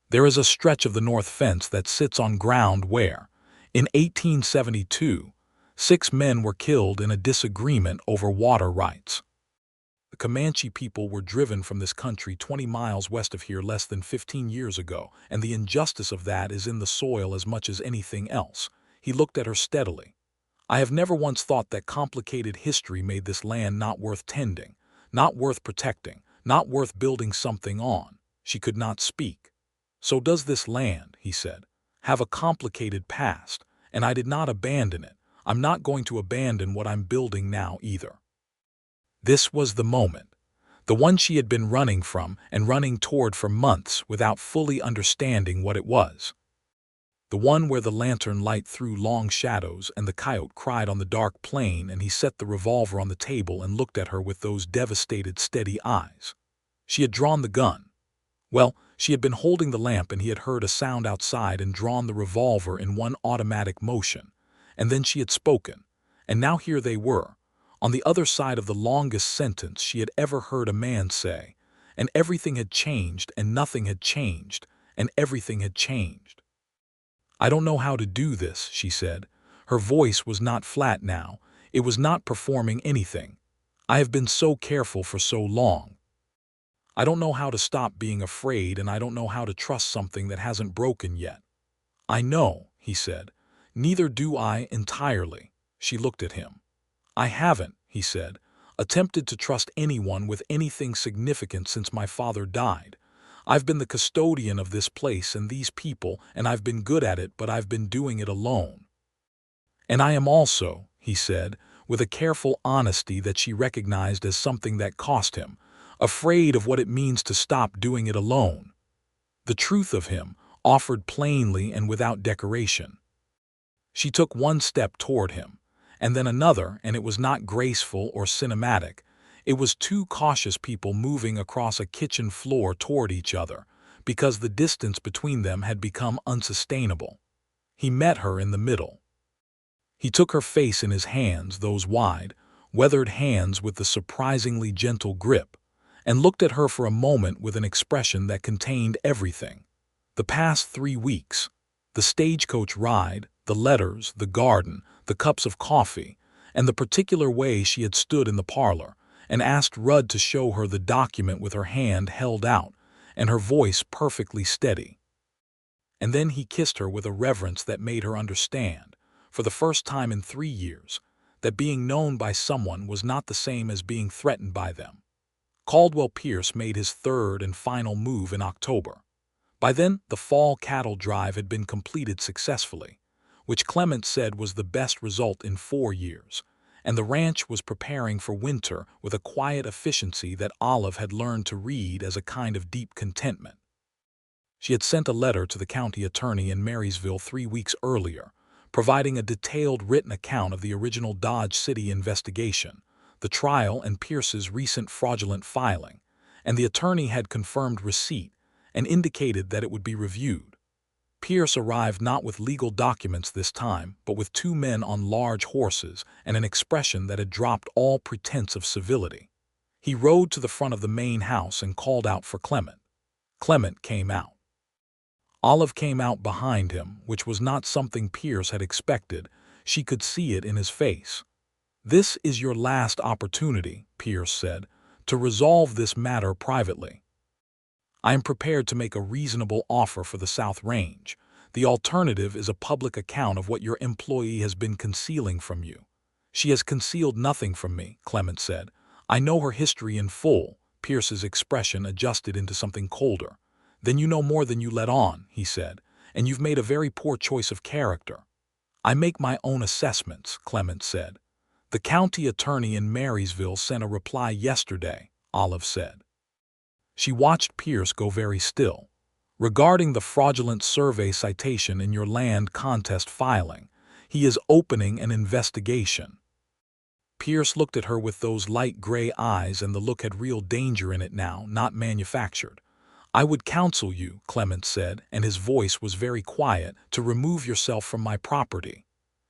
There is a stretch of the north fence that sits on ground where, in 1872, 6 men were killed in a disagreement over water rights. The Comanche people were driven from this country 20 miles west of here less than 15 years ago, and the injustice of that is in the soil as much as anything else." He looked at her steadily. "I have never once thought that complicated history made this land not worth tending, not worth protecting, not worth building something on." She could not speak. "So does this land," he said, "have a complicated past, and I did not abandon it. I'm not going to abandon what I'm building now either." This was the moment, the one she had been running from and running toward for months without fully understanding what it was. The one where the lantern light threw long shadows and the coyote cried on the dark plain, and he set the revolver on the table and looked at her with those devastated, steady eyes. She had drawn the gun. Well, she had been holding the lamp and he had heard a sound outside and drawn the revolver in one automatic motion. And then she had spoken. And now here they were, on the other side of the longest sentence she had ever heard a man say. And everything had changed and nothing had changed and everything had changed. "I don't know how to do this," she said. Her voice was not flat now. It was not performing anything. "I have been so careful for so long. I don't know how to stop being afraid, and I don't know how to trust something that hasn't broken yet." "I know," he said. "Neither do I entirely." She looked at him. "I haven't," he said, "attempted to trust anyone with anything significant since my father died. I've been the custodian of this place and these people, and I've been good at it, but I've been doing it alone. And I am also," he said, with a careful honesty that she recognized as something that cost him, "afraid of what it means to stop doing it alone." The truth of him, offered plainly and without decoration. She took one step toward him, and then another, and it was not graceful or cinematic. It was two cautious people moving across a kitchen floor toward each other, because the distance between them had become unsustainable. He met her in the middle. He took her face in his hands, those wide, weathered hands with the surprisingly gentle grip, and looked at her for a moment with an expression that contained everything. The past 3 weeks, the stagecoach ride, the letters, the garden, the cups of coffee, and the particular way she had stood in the parlor and asked Rudd to show her the document with her hand held out and her voice perfectly steady. And then he kissed her with a reverence that made her understand, for the first time in 3 years, that being known by someone was not the same as being threatened by them. Caldwell Pierce made his third and final move in October. By then, the fall cattle drive had been completed successfully, which Clement said was the best result in 4 years, and the ranch was preparing for winter with a quiet efficiency that Olive had learned to read as a kind of deep contentment. She had sent a letter to the county attorney in Marysville 3 weeks earlier, providing a detailed written account of the original Dodge City investigation, the trial and Pierce's recent fraudulent filing, and the attorney had confirmed receipt and indicated that it would be reviewed. Pierce arrived not with legal documents this time, but with 2 men on large horses and an expression that had dropped all pretense of civility. He rode to the front of the main house and called out for Clement. Clement came out. Olive came out behind him, which was not something Pierce had expected. She could see it in his face. "This is your last opportunity," Pierce said, "to resolve this matter privately. I am prepared to make a reasonable offer for the South Range. The alternative is a public account of what your employee has been concealing from you." "She has concealed nothing from me," Clement said. "I know her history in full." Pierce's expression adjusted into something colder. "Then you know more than you let on," he said, "and you've made a very poor choice of character." "I make my own assessments," Clement said. "The county attorney in Marysville sent a reply yesterday," Olive said. She watched Pierce go very still. "Regarding the fraudulent survey citation in your land contest filing, he is opening an investigation." Pierce looked at her with those light gray eyes, and the look had real danger in it now, not manufactured. "I would counsel you," Clement said, and his voice was very quiet, "to remove yourself from my property."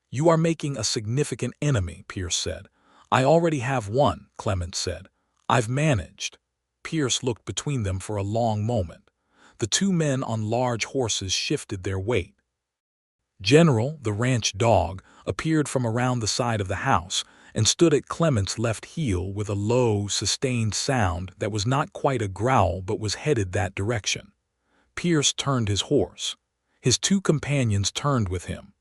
"You are making a significant enemy," Pierce said. "I already have one," Clement said. "I've managed." Pierce looked between them for a long moment. The 2 men on large horses shifted their weight. General, the ranch dog, appeared from around the side of the house and stood at Clement's left heel with a low, sustained sound that was not quite a growl but was headed that direction. Pierce turned his horse. His 2 companions turned with him.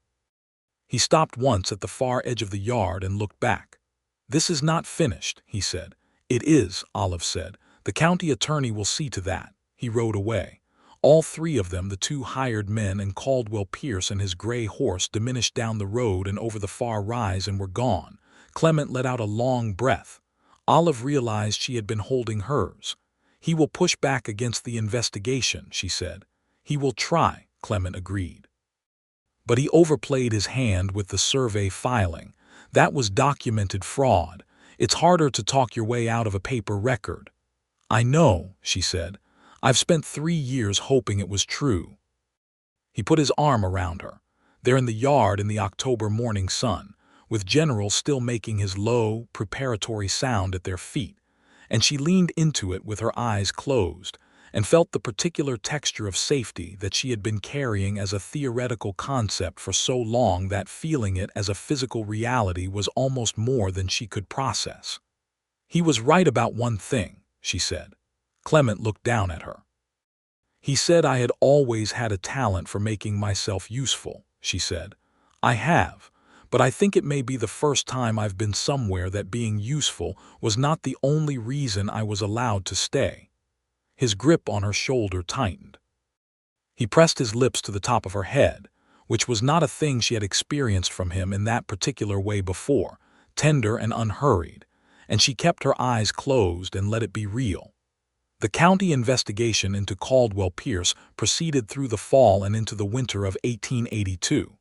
He stopped once at the far edge of the yard and looked back. "This is not finished," he said. "It is," Olive said. "The county attorney will see to that." He rode away. All 3 of them, the 2 hired men and Caldwell Pierce and his gray horse, diminished down the road and over the far rise and were gone. Clement let out a long breath. Olive realized she had been holding hers. "He will push back against the investigation," she said. "He will try," Clement agreed. "But he overplayed his hand with the survey filing. That was documented fraud. It's harder to talk your way out of a paper record." "I know," she said. "I've spent 3 years hoping it was true." He put his arm around her. There in the yard in the October morning sun, with General still making his low, preparatory sound at their feet, and she leaned into it with her eyes closed, and felt the particular texture of safety that she had been carrying as a theoretical concept for so long that feeling it as a physical reality was almost more than she could process. "He was right about one thing," she said. Clement looked down at her. "He said I had always had a talent for making myself useful," she said. "I have, but I think it may be the first time I've been somewhere that being useful was not the only reason I was allowed to stay." His grip on her shoulder tightened. He pressed his lips to the top of her head, which was not a thing she had experienced from him in that particular way before, tender and unhurried, and she kept her eyes closed and let it be real. The county investigation into Caldwell Pierce proceeded through the fall and into the winter of 1882.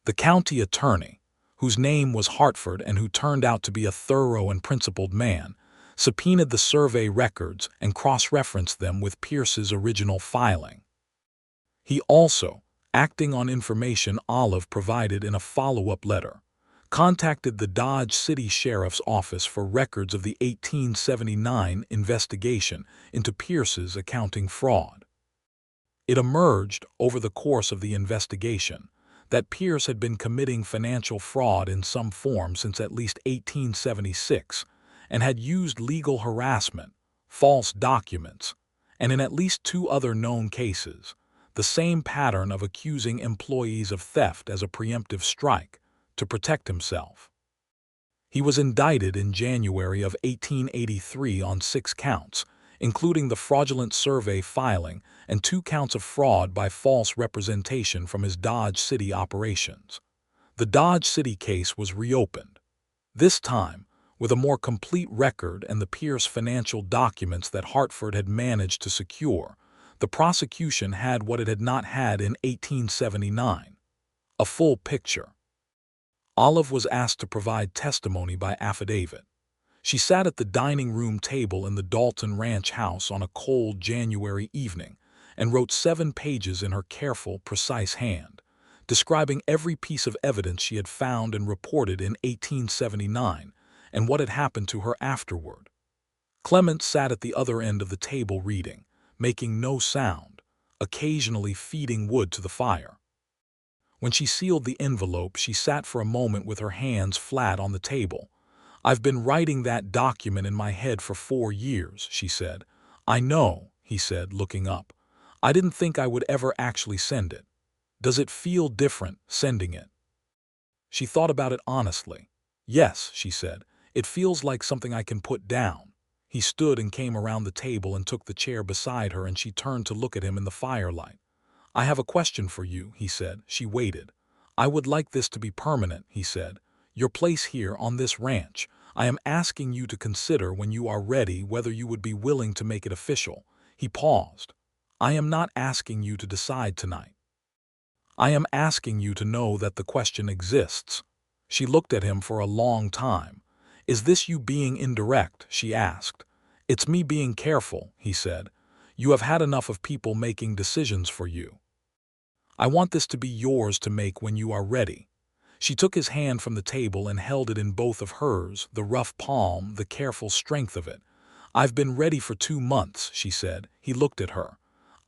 The county attorney, whose name was Hartford and who turned out to be a thorough and principled man, subpoenaed the survey records and cross-referenced them with Pierce's original filing. He also, acting on information Olive provided in a follow-up letter, contacted the Dodge City Sheriff's Office for records of the 1879 investigation into Pierce's accounting fraud. It emerged over the course of the investigation that Pierce had been committing financial fraud in some form since at least 1876 and had used legal harassment, false documents, and in at least 2 other known cases, the same pattern of accusing employees of theft as a preemptive strike to protect himself. He was indicted in January of 1883 on 6 counts, including the fraudulent survey filing and 2 counts of fraud by false representation from his Dodge City operations. The Dodge City case was reopened, this time with a more complete record and the Pierce financial documents that Hartford had managed to secure. The prosecution had what it had not had in 1879, a full picture. Olive was asked to provide testimony by affidavit. She sat at the dining room table in the Dalton ranch house on a cold January evening and wrote 7 pages in her careful, precise hand, describing every piece of evidence she had found and reported in 1879 and what had happened to her afterward. Clement sat at the other end of the table reading, making no sound, occasionally feeding wood to the fire. When she sealed the envelope, she sat for a moment with her hands flat on the table. "I've been writing that document in my head for 4 years," she said. "I know," he said, looking up. "I didn't think I would ever actually send it. Does it feel different, sending it?" She thought about it honestly. "Yes," she said, "it feels like something I can put down." He stood and came around the table and took the chair beside her, and she turned to look at him in the firelight. "I have a question for you," he said. She waited. "I would like this to be permanent," he said. "Your place here on this ranch. I am asking you to consider when you are ready whether you would be willing to make it official." He paused. "I am not asking you to decide tonight. I am asking you to know that the question exists." She looked at him for a long time. "Is this you being indirect?" she asked. "It's me being careful," he said. "You have had enough of people making decisions for you. I want this to be yours to make when you are ready." She took his hand from the table and held it in both of hers, the rough palm, the careful strength of it. "I've been ready for 2 months," she said. He looked at her.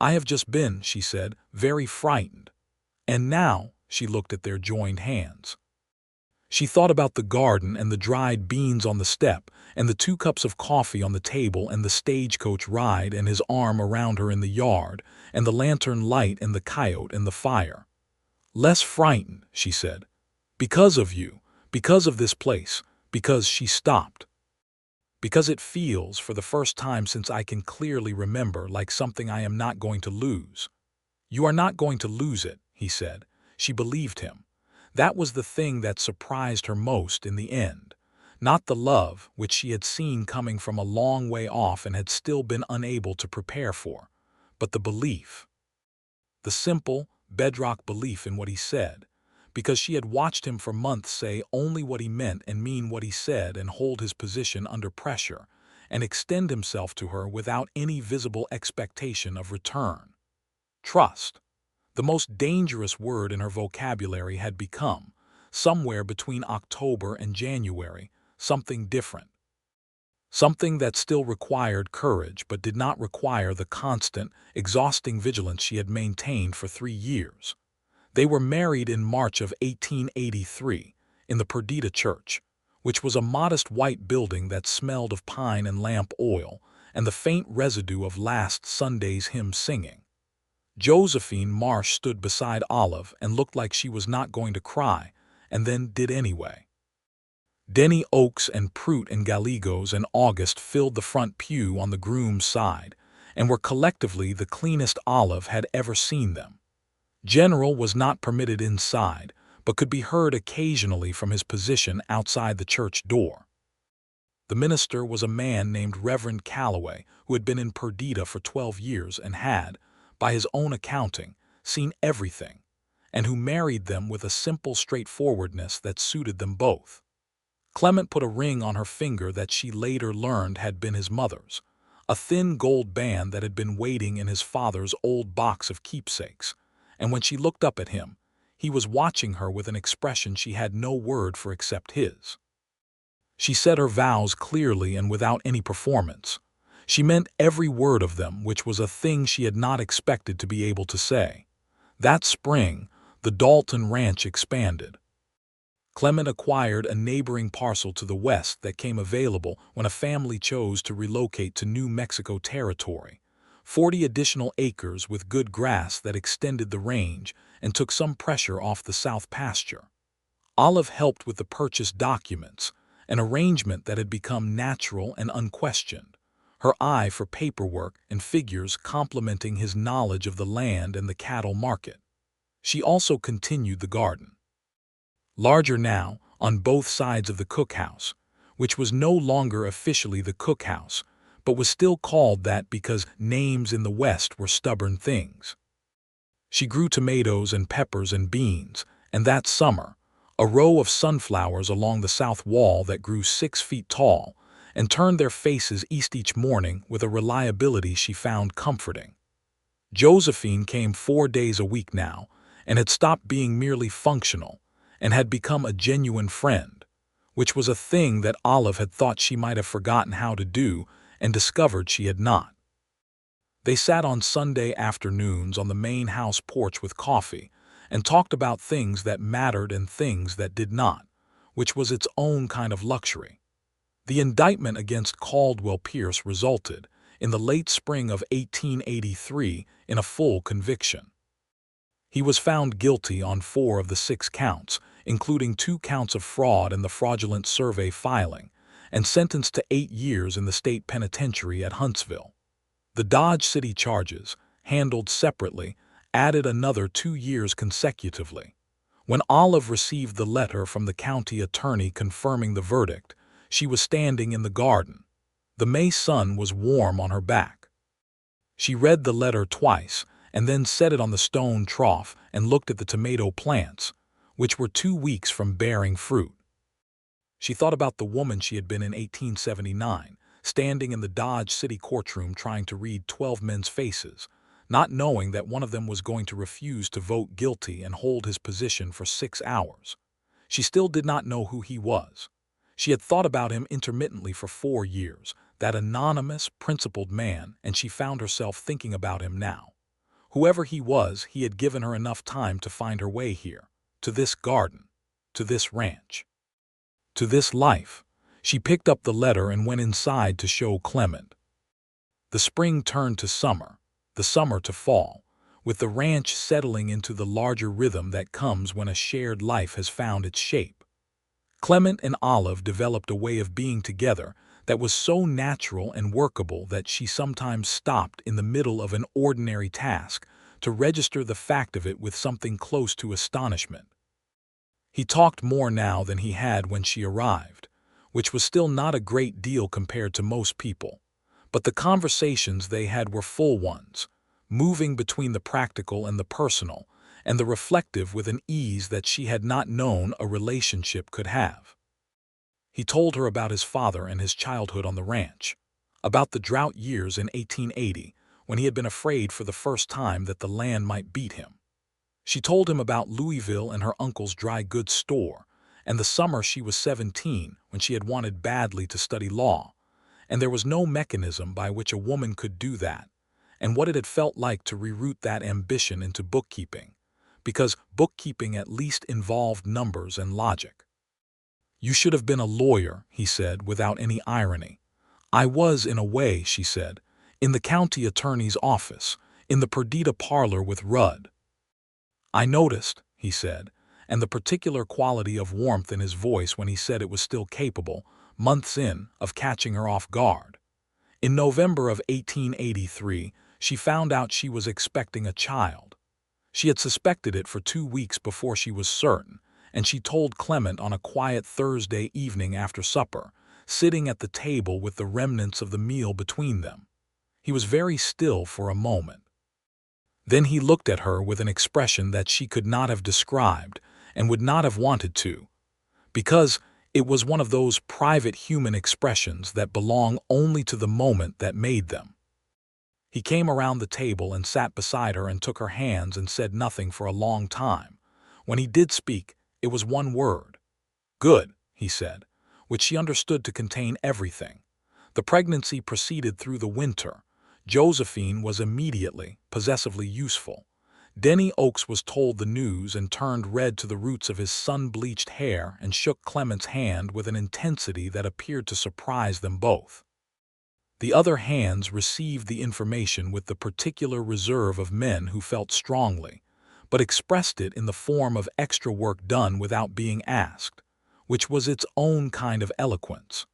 "I have just been," she said, "very frightened." "And now," she looked at their joined hands. She thought about the garden and the dried beans on the step and the 2 cups of coffee on the table and the stagecoach ride and his arm around her in the yard and the lantern light and the coyote and the fire. "Less frightened," she said. "Because of you, because of this place, because," she stopped. "Because it feels, for the first time since I can clearly remember, like something I am not going to lose." "You are not going to lose it," he said. She believed him. That was the thing that surprised her most in the end. Not the love, which she had seen coming from a long way off and had still been unable to prepare for, but the belief. The simple, bedrock belief in what he said, because she had watched him for months say only what he meant and mean what he said and hold his position under pressure and extend himself to her without any visible expectation of return. Trust. The most dangerous word in her vocabulary had become, somewhere between October and January, something different. Something that still required courage but did not require the constant, exhausting vigilance she had maintained for 3 years. They were married in March of 1883 in the Perdita Church, which was a modest white building that smelled of pine and lamp oil and the faint residue of last Sunday's hymn singing. Josephine Marsh stood beside Olive and looked like she was not going to cry, and then did anyway. Denny Oaks and Prout and Gallegos and August filled the front pew on the groom's side, and were collectively the cleanest Olive had ever seen them. General was not permitted inside, but could be heard occasionally from his position outside the church door. The minister was a man named Reverend Calloway, who had been in Perdita for 12 years and had, by his own accounting, seen everything, and who married them with a simple straightforwardness that suited them both. Clement put a ring on her finger that she later learned had been his mother's, a thin gold band that had been waiting in his father's old box of keepsakes, and when she looked up at him, he was watching her with an expression she had no word for except his. She said her vows clearly and without any performance. She meant every word of them, which was a thing she had not expected to be able to say. That spring, the Dalton ranch expanded. Clement acquired a neighboring parcel to the west that came available when a family chose to relocate to New Mexico territory. 40 additional acres with good grass that extended the range and took some pressure off the south pasture. Olive helped with the purchase documents, an arrangement that had become natural and unquestioned, her eye for paperwork and figures complementing his knowledge of the land and the cattle market. She also continued the garden. Larger now, on both sides of the cookhouse, which was no longer officially the cookhouse, but was still called that because names in the West were stubborn things. She grew tomatoes and peppers and beans, and that summer, a row of sunflowers along the south wall that grew 6 feet tall and turned their faces east each morning with a reliability she found comforting. Josephine came 4 days a week now and had stopped being merely functional and had become a genuine friend, which was a thing that Olive had thought she might have forgotten how to do and discovered she had not. They sat on Sunday afternoons on the main house porch with coffee and talked about things that mattered and things that did not, which was its own kind of luxury. The indictment against Caldwell Pierce resulted, in the late spring of 1883, in a full conviction. He was found guilty on 4 of the 6 counts, including 2 counts of fraud and the fraudulent survey filing, and sentenced to 8 years in the state penitentiary at Huntsville. The Dodge City charges, handled separately, added another 2 years consecutively. When Olive received the letter from the county attorney confirming the verdict, she was standing in the garden. The May sun was warm on her back. She read the letter twice, and then set it on the stone trough and looked at the tomato plants, which were 2 weeks from bearing fruit. She thought about the woman she had been in 1879, standing in the Dodge City courtroom trying to read 12 men's faces, not knowing that one of them was going to refuse to vote guilty and hold his position for 6 hours. She still did not know who he was. She had thought about him intermittently for 4 years, that anonymous, principled man, and she found herself thinking about him now. Whoever he was, he had given her enough time to find her way here, to this garden, to this ranch, to this life. She picked up the letter and went inside to show Clement. The spring turned to summer, the summer to fall, with the ranch settling into the larger rhythm that comes when a shared life has found its shape. Clement and Olive developed a way of being together that was so natural and workable that she sometimes stopped in the middle of an ordinary task to register the fact of it with something close to astonishment. He talked more now than he had when she arrived, which was still not a great deal compared to most people, but the conversations they had were full ones, moving between the practical and the personal, and the reflective with an ease that she had not known a relationship could have. He told her about his father and his childhood on the ranch, about the drought years in 1880 when he had been afraid for the first time that the land might beat him. She told him about Louisville and her uncle's dry goods store, and the summer she was 17 when she had wanted badly to study law, and there was no mechanism by which a woman could do that, and what it had felt like to reroute that ambition into bookkeeping, because bookkeeping at least involved numbers and logic. "You should have been a lawyer," he said, without any irony. "I was, in a way," she said, "in the county attorney's office, in the Perdita parlor with Rudd." "I noticed," he said, and the particular quality of warmth in his voice when he said it was still capable, months in, of catching her off guard. In November of 1883, she found out she was expecting a child. She had suspected it for 2 weeks before she was certain, and she told Clement on a quiet Thursday evening after supper, sitting at the table with the remnants of the meal between them. He was very still for a moment. Then he looked at her with an expression that she could not have described and would not have wanted to, because, It was one of those private human expressions that belong only to the moment that made them. He came around the table and sat beside her and took her hands and said nothing for a long time. When he did speak, it was one word. "Good," he said, which she understood to contain everything. The pregnancy proceeded through the winter. Josephine was immediately, possessively useful. Denny Oakes was told the news and turned red to the roots of his sun-bleached hair and shook Clement's hand with an intensity that appeared to surprise them both. The other hands received the information with the particular reserve of men who felt strongly, but expressed it in the form of extra work done without being asked, which was its own kind of eloquence.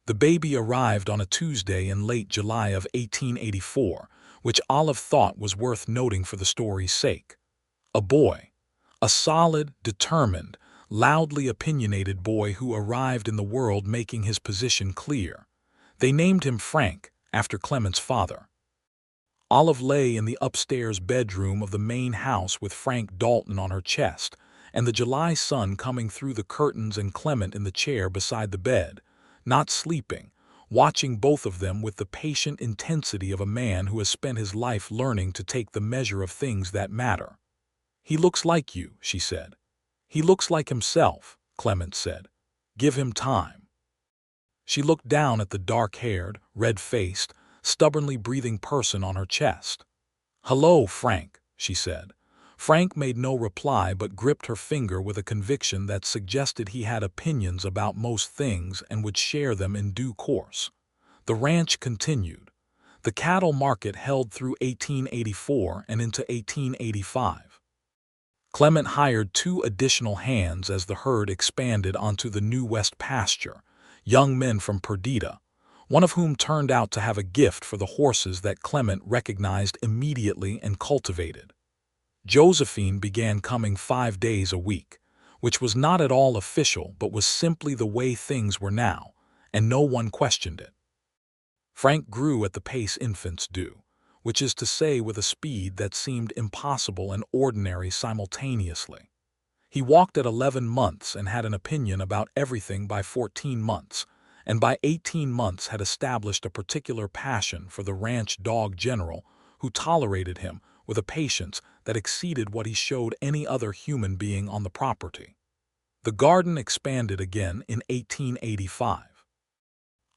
The baby arrived on a Tuesday in late July of 1884, which Olive thought was worth noting for the story's sake. A boy. A solid, determined, loudly opinionated boy who arrived in the world making his position clear. They named him Frank, after Clement's father. Olive lay in the upstairs bedroom of the main house with Frank Dalton on her chest, and the July sun coming through the curtains and Clement in the chair beside the bed, not sleeping, watching both of them with the patient intensity of a man who has spent his life learning to take the measure of things that matter. "He looks like you," she said. "He looks like himself," Clement said. "Give him time." She looked down at the dark-haired, red-faced, stubbornly breathing person on her chest. "Hello, Frank," she said. Frank made no reply but gripped her finger with a conviction that suggested he had opinions about most things and would share them in due course. The ranch continued. The cattle market held through 1884 and into 1885. Clement hired 2 additional hands as the herd expanded onto the new West pasture, young men from Perdita, one of whom turned out to have a gift for the horses that Clement recognized immediately and cultivated. Josephine began coming 5 days a week, which was not at all official but was simply the way things were now, and no one questioned it. Frank grew at the pace infants do, which is to say with a speed that seemed impossible and ordinary simultaneously. He walked at 11 months and had an opinion about everything by 14 months, and by 18 months had established a particular passion for the ranch dog general, who tolerated him with a patience that exceeded what he showed any other human being on the property. The garden expanded again in 1885.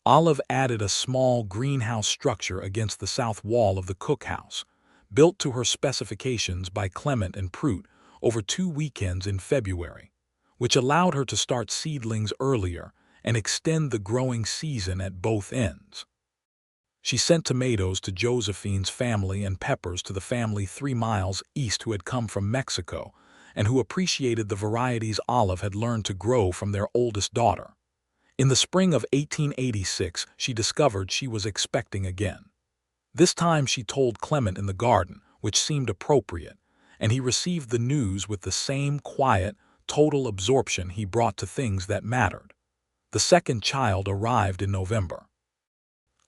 Olive added a small greenhouse structure against the south wall of the cookhouse, built to her specifications by Clement and Prout over 2 weekends in February, which allowed her to start seedlings earlier and extend the growing season at both ends. She sent tomatoes to Josephine's family and peppers to the family 3 miles east who had come from Mexico and who appreciated the varieties Olive had learned to grow from their oldest daughter. In the spring of 1886, she discovered she was expecting again. This time she told Clement in the garden, which seemed appropriate, and he received the news with the same quiet, total absorption he brought to things that mattered. The second child arrived in November.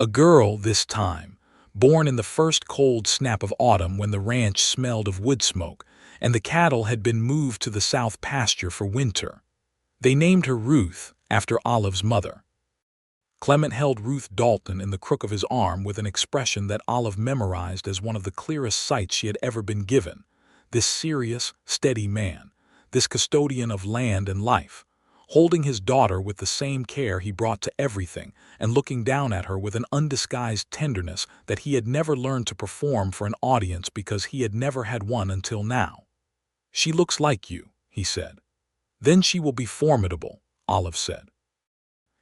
A girl this time, born in the first cold snap of autumn when the ranch smelled of wood smoke and the cattle had been moved to the south pasture for winter. They named her Ruth, after Olive's mother. Clement held Ruth Dalton in the crook of his arm with an expression that Olive memorized as one of the clearest sights she had ever been given. This serious, steady man, this custodian of land and life, holding his daughter with the same care he brought to everything and looking down at her with an undisguised tenderness that he had never learned to perform for an audience because he had never had one until now. "She looks like you," he said. "Then she will be formidable," Olive said.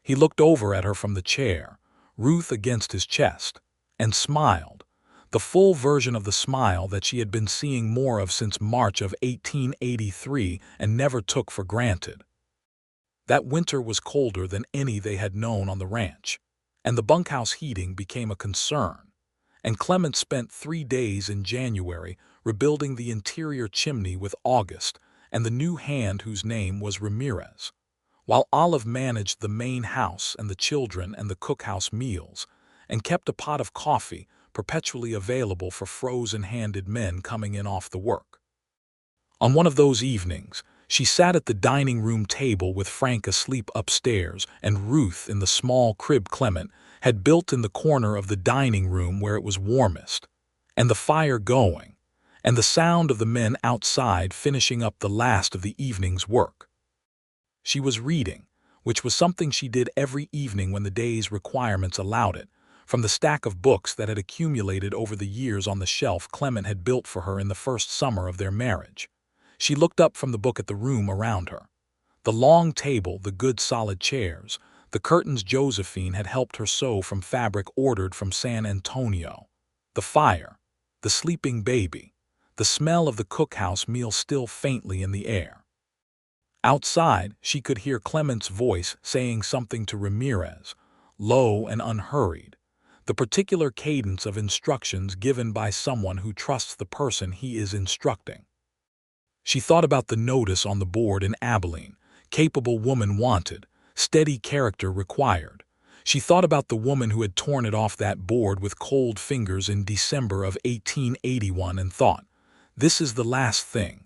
He looked over at her from the chair, Ruth against his chest, and smiled, the full version of the smile that she had been seeing more of since March of 1883 and never took for granted. That winter was colder than any they had known on the ranch, and the bunkhouse heating became a concern, and Clement spent 3 days in January rebuilding the interior chimney with August and the new hand whose name was Ramirez, while Olive managed the main house and the children and the cookhouse meals, and kept a pot of coffee perpetually available for frozen-handed men coming in off the work. On one of those evenings, She sat at the dining room table with Frank asleep upstairs and Ruth in the small crib Clement had built in the corner of the dining room where it was warmest, and the fire going, and the sound of the men outside finishing up the last of the evening's work. She was reading, which was something she did every evening when the day's requirements allowed it, from the stack of books that had accumulated over the years on the shelf Clement had built for her in the first summer of their marriage. She looked up from the book at the room around her. The long table, the good solid chairs, the curtains Josephine had helped her sew from fabric ordered from San Antonio, the fire, the sleeping baby, the smell of the cookhouse meal still faintly in the air. Outside, she could hear Clement's voice saying something to Ramirez, low and unhurried, the particular cadence of instructions given by someone who trusts the person he is instructing. She thought about the notice on the board in Abilene, capable woman wanted, steady character required. She thought about the woman who had torn it off that board with cold fingers in December of 1881 and thought, this is the last thing.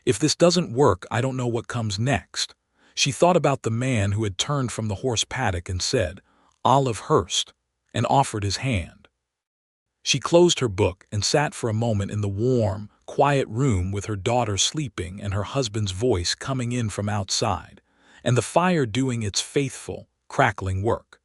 If this doesn't work, I don't know what comes next. She thought about the man who had turned from the horse paddock and said, Olive Hurst, and offered his hand. She closed her book and sat for a moment in the warm, quiet room with her daughter sleeping and her husband's voice coming in from outside, and the fire doing its faithful, crackling work.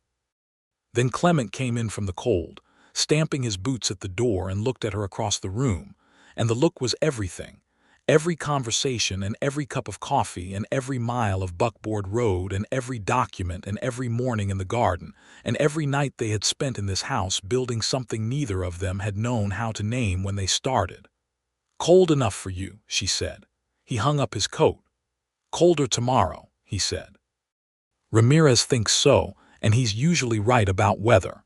Then Clement came in from the cold, stamping his boots at the door, and looked at her across the room, and the look was everything. Every conversation and every cup of coffee and every mile of buckboard road and every document and every morning in the garden and every night they had spent in this house building something neither of them had known how to name when they started. Cold enough for you, she said. He hung up his coat. Colder tomorrow, he said. Ramirez thinks so, and he's usually right about weather.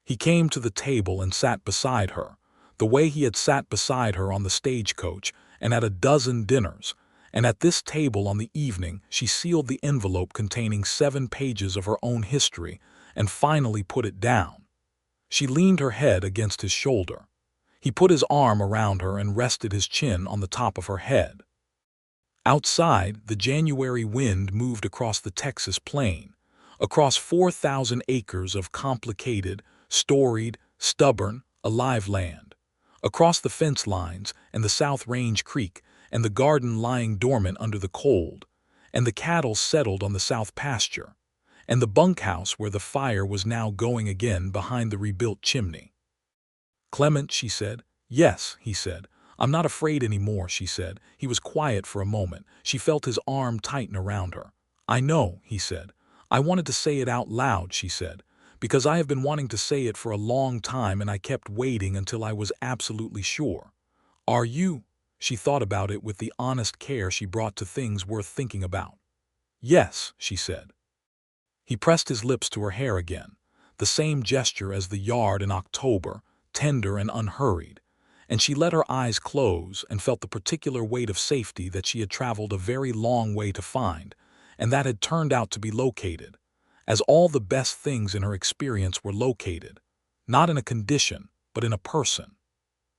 He came to the table and sat beside her, the way he had sat beside her on the stagecoach and at a dozen dinners, and at this table on the evening she sealed the envelope containing 7 pages of her own history and finally put it down. She leaned her head against his shoulder. He put his arm around her and rested his chin on the top of her head. Outside, the January wind moved across the Texas plain, across 4,000 acres of complicated, storied, stubborn, alive land, across the fence lines and the South Range Creek and the garden lying dormant under the cold, and the cattle settled on the south pasture, and the bunkhouse where the fire was now going again behind the rebuilt chimney. Clement, she said. Yes, he said. I'm not afraid anymore, she said. He was quiet for a moment. She felt his arm tighten around her. I know, he said. I wanted to say it out loud, she said, because I have been wanting to say it for a long time and I kept waiting until I was absolutely sure. Are you? She thought about it with the honest care she brought to things worth thinking about. Yes, she said. He pressed his lips to her hair again, the same gesture as the yard in October, tender and unhurried, and she let her eyes close and felt the particular weight of safety that she had traveled a very long way to find, and that had turned out to be located, as all the best things in her experience were located, not in a condition, but in a person.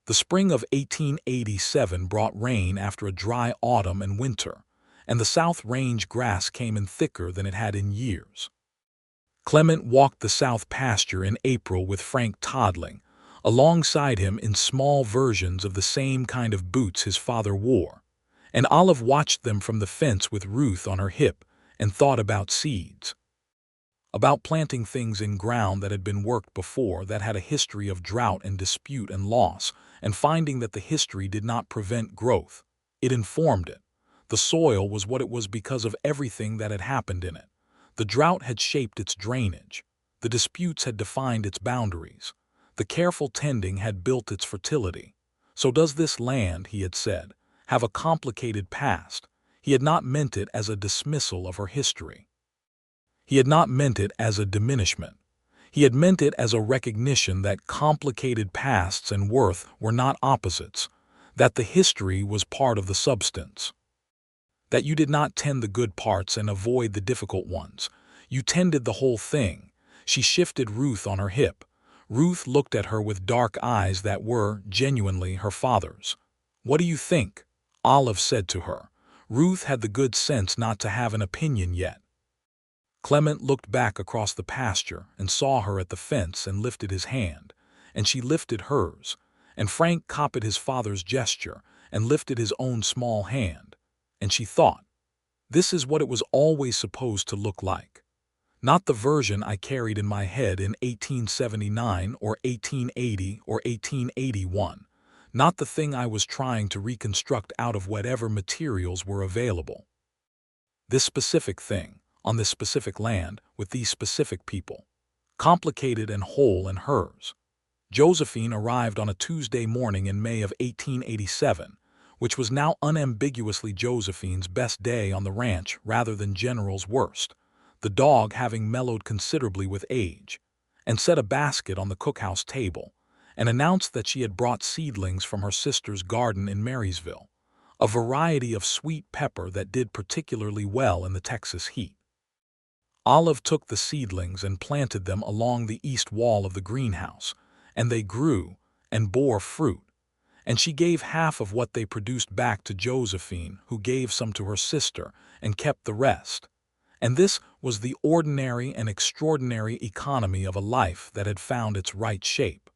The spring of 1887 brought rain after a dry autumn and winter, and the South Range grass came in thicker than it had in years. Clement walked the south pasture in April with Frank toddling alongside him in small versions of the same kind of boots his father wore, and Olive watched them from the fence with Ruth on her hip and thought about seeds. About planting things in ground that had been worked before, that had a history of drought and dispute and loss, and finding that the history did not prevent growth. It informed it. The soil was what it was because of everything that had happened in it. The drought had shaped its drainage. The disputes had defined its boundaries. The careful tending had built its fertility. So does this land, he had said, have a complicated past. He had not meant it as a dismissal of her history. He had not meant it as a diminishment. He had meant it as a recognition that complicated pasts and worth were not opposites, that the history was part of the substance. That you did not tend the good parts and avoid the difficult ones. You tended the whole thing. She shifted Ruth on her hip. Ruth looked at her with dark eyes that were, genuinely, her father's. What do you think? Olive said to her. Ruth had the good sense not to have an opinion yet. Clement looked back across the pasture and saw her at the fence and lifted his hand, and she lifted hers, and Frank copied his father's gesture and lifted his own small hand, and she thought, this is what it was always supposed to look like. Not the version I carried in my head in 1879 or 1880 or 1881, not the thing I was trying to reconstruct out of whatever materials were available. This specific thing, on this specific land, with these specific people, complicated and whole and hers. Josephine arrived on a Tuesday morning in May of 1887, which was now unambiguously Josephine's best day on the ranch rather than General's worst, the dog having mellowed considerably with age, and set a basket on the cookhouse table, and announced that she had brought seedlings from her sister's garden in Marysville, a variety of sweet pepper that did particularly well in the Texas heat. Olive took the seedlings and planted them along the east wall of the greenhouse, and they grew and bore fruit, and she gave half of what they produced back to Josephine, who gave some to her sister and kept the rest. And this was the ordinary and extraordinary economy of a life that had found its right shape.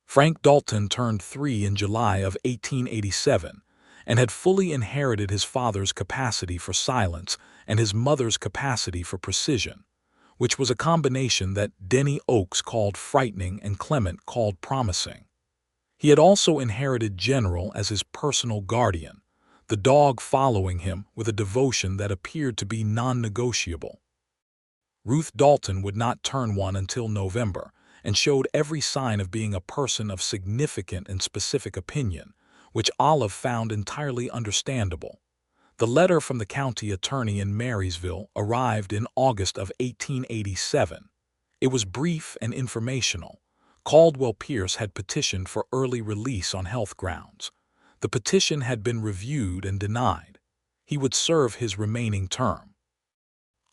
Frank Dalton turned 3 in July of 1887 and had fully inherited his father's capacity for silence and his mother's capacity for precision, which was a combination that Denny Oakes called frightening and Clement called promising. He had also inherited General as his personal guardian, the dog following him with a devotion that appeared to be non-negotiable. Ruth Dalton would not turn 1 until November, and showed every sign of being a person of significant and specific opinion, which Olive found entirely understandable. The letter from the county attorney in Marysville arrived in August of 1887. It was brief and informational. Caldwell Pierce had petitioned for early release on health grounds. The petition had been reviewed and denied. He would serve his remaining term.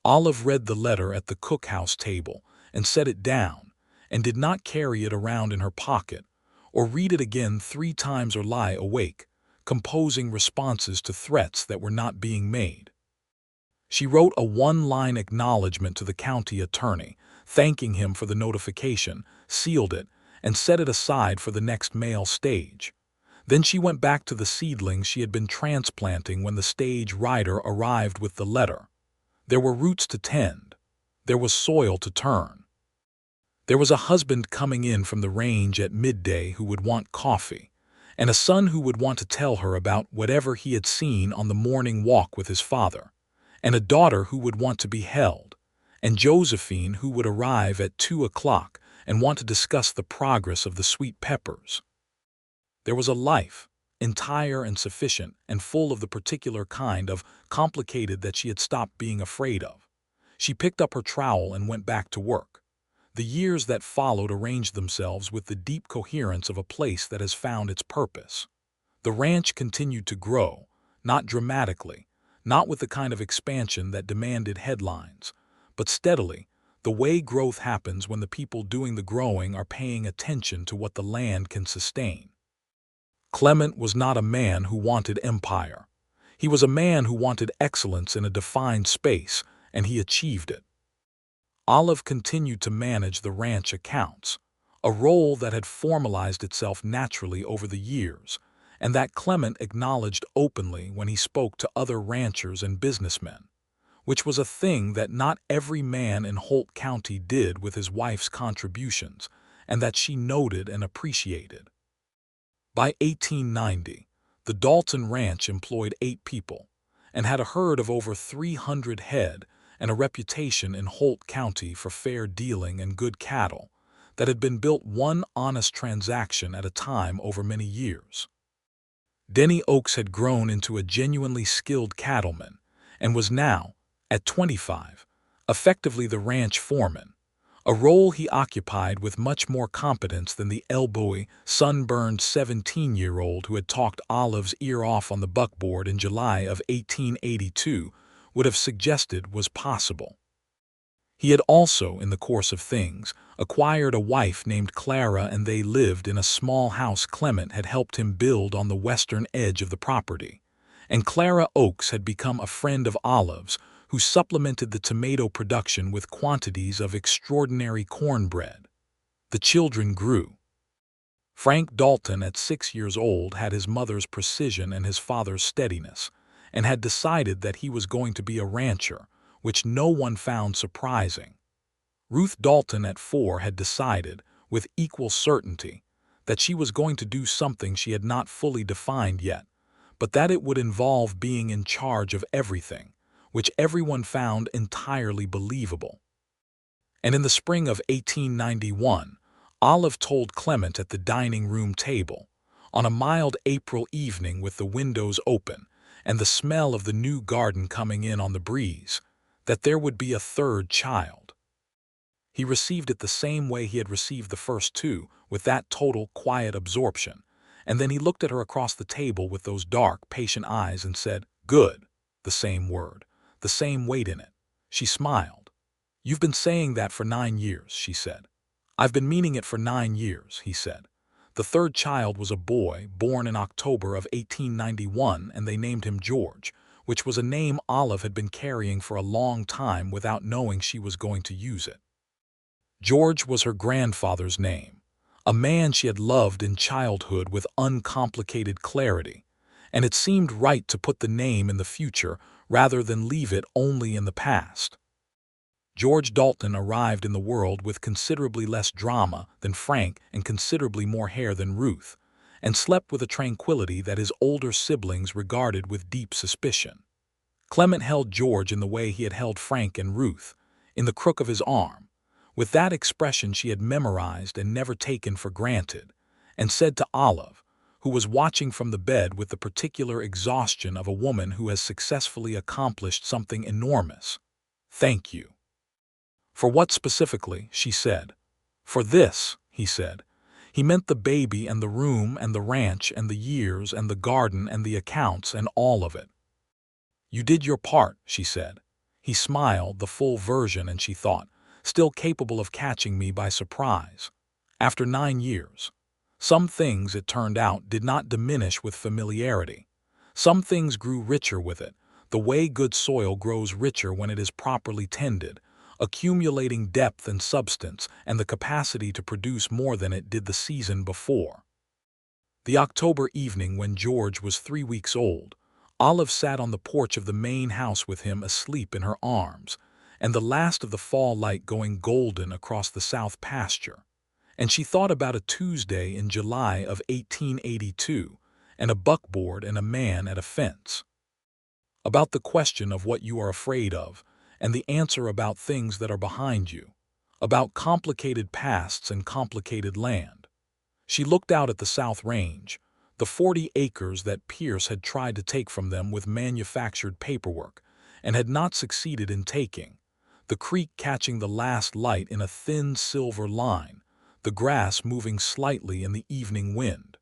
Olive read the letter at the cookhouse table and set it down, and did not carry it around in her pocket, or read it again 3 times or lie awake, composing responses to threats that were not being made. She wrote a 1-line acknowledgment to the county attorney, thanking him for the notification, sealed it, and set it aside for the next mail stage. Then she went back to the seedlings she had been transplanting when the stage rider arrived with the letter. There were roots to tend. There was soil to turn. There was a husband coming in from the range at midday who would want coffee, and a son who would want to tell her about whatever he had seen on the morning walk with his father, and a daughter who would want to be held, and Josephine who would arrive at 2 o'clock and want to discuss the progress of the sweet peppers. There was a life, entire and sufficient and full of the particular kind of complicated that she had stopped being afraid of. She picked up her trowel and went back to work. The years that followed arranged themselves with the deep coherence of a place that has found its purpose. The ranch continued to grow, not dramatically, not with the kind of expansion that demanded headlines, but steadily, the way growth happens when the people doing the growing are paying attention to what the land can sustain. Clement was not a man who wanted empire. He was a man who wanted excellence in a defined space, and he achieved it. Olive continued to manage the ranch accounts, a role that had formalized itself naturally over the years, and that Clement acknowledged openly when he spoke to other ranchers and businessmen, which was a thing that not every man in Holt County did with his wife's contributions, and that she noted and appreciated. By 1890, the Dalton Ranch employed 8 people, and had a herd of over 300 head and a reputation in Holt County for fair dealing and good cattle that had been built one honest transaction at a time over many years. Denny Oakes had grown into a genuinely skilled cattleman and was now, at 25, effectively the ranch foreman, a role he occupied with much more competence than the elbowy, sunburned 17-year-old who had talked Olive's ear off on the buckboard in July of 1882 would have suggested was possible. He had also, in the course of things, acquired a wife named Clara, and they lived in a small house Clement had helped him build on the western edge of the property, and Clara Oakes had become a friend of Olive's, who supplemented the tomato production with quantities of extraordinary cornbread. The children grew. Frank Dalton, at 6 years old, had his mother's precision and his father's steadiness, and had decided that he was going to be a rancher, which no one found surprising. Ruth Dalton, at 4, had decided, with equal certainty, that she was going to do something she had not fully defined yet, but that it would involve being in charge of everything, which everyone found entirely believable. And in the spring of 1891, Olive told Clement at the dining room table, on a mild April evening with the windows open and the smell of the new garden coming in on the breeze, that there would be a third child. He received it the same way he had received the first two, with that total, quiet absorption, and then he looked at her across the table with those dark, patient eyes and said, "Good," the same word, the same weight in it. She smiled. "You've been saying that for 9 years," she said. "I've been meaning it for 9 years," he said. The third child was a boy, born in October of 1891, and they named him George, which was a name Olive had been carrying for a long time without knowing she was going to use it. George was her grandfather's name, a man she had loved in childhood with uncomplicated clarity, and it seemed right to put the name in the future rather than leave it only in the past. George Dalton arrived in the world with considerably less drama than Frank and considerably more hair than Ruth, and slept with a tranquility that his older siblings regarded with deep suspicion. Clement held George in the way he had held Frank and Ruth, in the crook of his arm, with that expression she had memorized and never taken for granted, and said to Olive, who was watching from the bed with the particular exhaustion of a woman who has successfully accomplished something enormous, "Thank you." "For what specifically?" she said. "For this," he said. He meant the baby and the room and the ranch and the years and the garden and the accounts and all of it. "You did your part," she said. He smiled, the full version, and she thought, still capable of catching me by surprise. After 9 years. Some things, it turned out, did not diminish with familiarity. Some things grew richer with it, the way good soil grows richer when it is properly tended, accumulating depth and substance and the capacity to produce more than it did the season before. The October evening when George was 3 weeks old, Olive sat on the porch of the main house with him asleep in her arms, and the last of the fall light going golden across the south pasture, and she thought about a Tuesday in July of 1882, and a buckboard and a man at a fence. About the question of what you are afraid of, and the answer about things that are behind you, about complicated pasts and complicated land. She looked out at the South Range, the 40 acres that Pierce had tried to take from them with manufactured paperwork, and had not succeeded in taking, the creek catching the last light in a thin silver line, the grass moving slightly in the evening wind.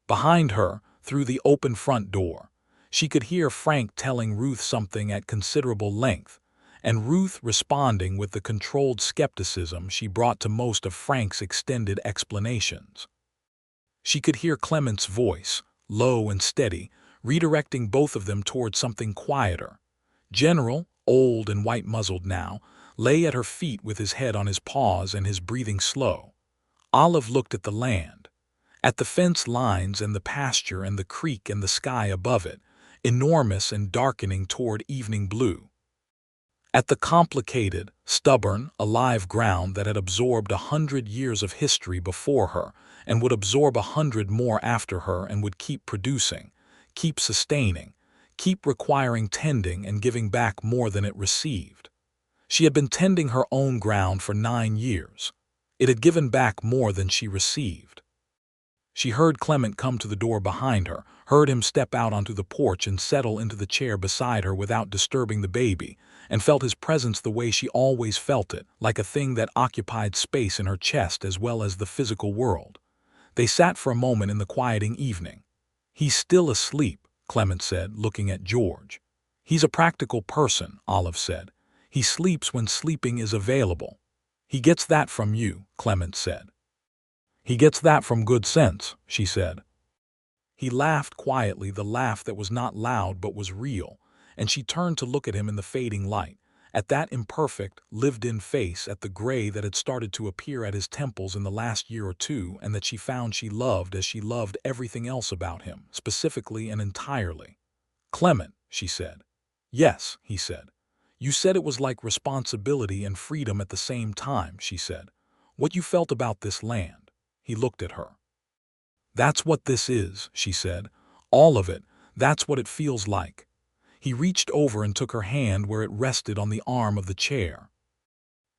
Behind her, through the open front door, she could hear Frank telling Ruth something at considerable length, and Ruth responding with the controlled skepticism she brought to most of Frank's extended explanations. She could hear Clement's voice, low and steady, redirecting both of them toward something quieter. General, old and white-muzzled now, lay at her feet with his head on his paws and his breathing slow. Olive looked at the land, at the fence lines and the pasture and the creek and the sky above it, enormous and darkening toward evening blue. At the complicated, stubborn, alive ground that had absorbed 100 years of history before her and would absorb 100 more after her and would keep producing, keep sustaining, keep requiring tending and giving back more than it received. She had been tending her own ground for 9 years. It had given back more than she received. She heard Clement come to the door behind her, heard him step out onto the porch and settle into the chair beside her without disturbing the baby, and felt his presence the way she always felt it, like a thing that occupied space in her chest as well as the physical world. They sat for a moment in the quieting evening. "He's still asleep," Clement said, looking at George. "He's a practical person," Olive said. "He sleeps when sleeping is available." "He gets that from you," Clement said. "He gets that from good sense," she said. He laughed quietly, the laugh that was not loud but was real, and she turned to look at him in the fading light, at that imperfect, lived-in face, at the gray that had started to appear at his temples in the last year or two, and that she found she loved as she loved everything else about him, specifically and entirely. "Clement," she said. "Yes," he said. "You said it was like responsibility and freedom at the same time," she said. "What you felt about this land." He looked at her. "That's what this is," she said. "All of it. That's what it feels like." He reached over and took her hand where it rested on the arm of the chair.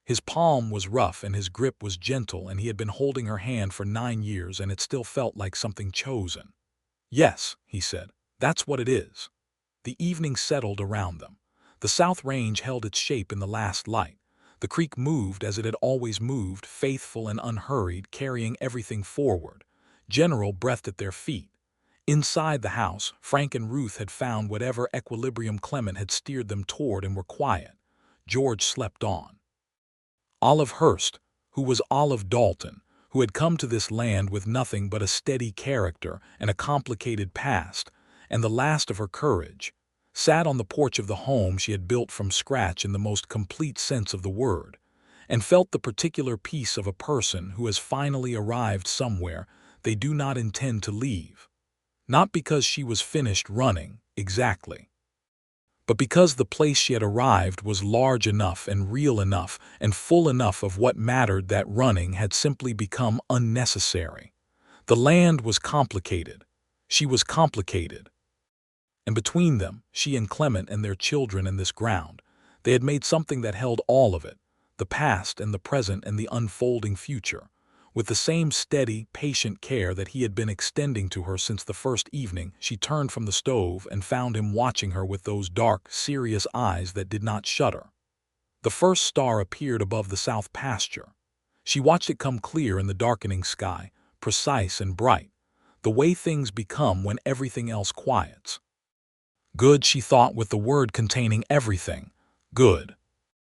His palm was rough and his grip was gentle, and he had been holding her hand for 9 years, and it still felt like something chosen. "Yes," he said, "that's what it is." The evening settled around them. The South Range held its shape in the last light. The creek moved as it had always moved, faithful and unhurried, carrying everything forward. General breathed at their feet. Inside the house, Frank and Ruth had found whatever equilibrium Clement had steered them toward and were quiet. George slept on. Olive Hurst, who was Olive Dalton, who had come to this land with nothing but a steady character and a complicated past, and the last of her courage, sat on the porch of the home she had built from scratch in the most complete sense of the word, and felt the particular peace of a person who has finally arrived somewhere they do not intend to leave. Not because she was finished running, exactly, but because the place she had arrived was large enough and real enough and full enough of what mattered that running had simply become unnecessary. The land was complicated. She was complicated. And between them, she and Clement and their children and this ground, they had made something that held all of it, the past and the present and the unfolding future, with the same steady, patient care that he had been extending to her since the first evening she turned from the stove and found him watching her with those dark, serious eyes that did not shudder. The first star appeared above the south pasture. She watched it come clear in the darkening sky, precise and bright, the way things become when everything else quiets. Good, she thought, with the word containing everything. Good.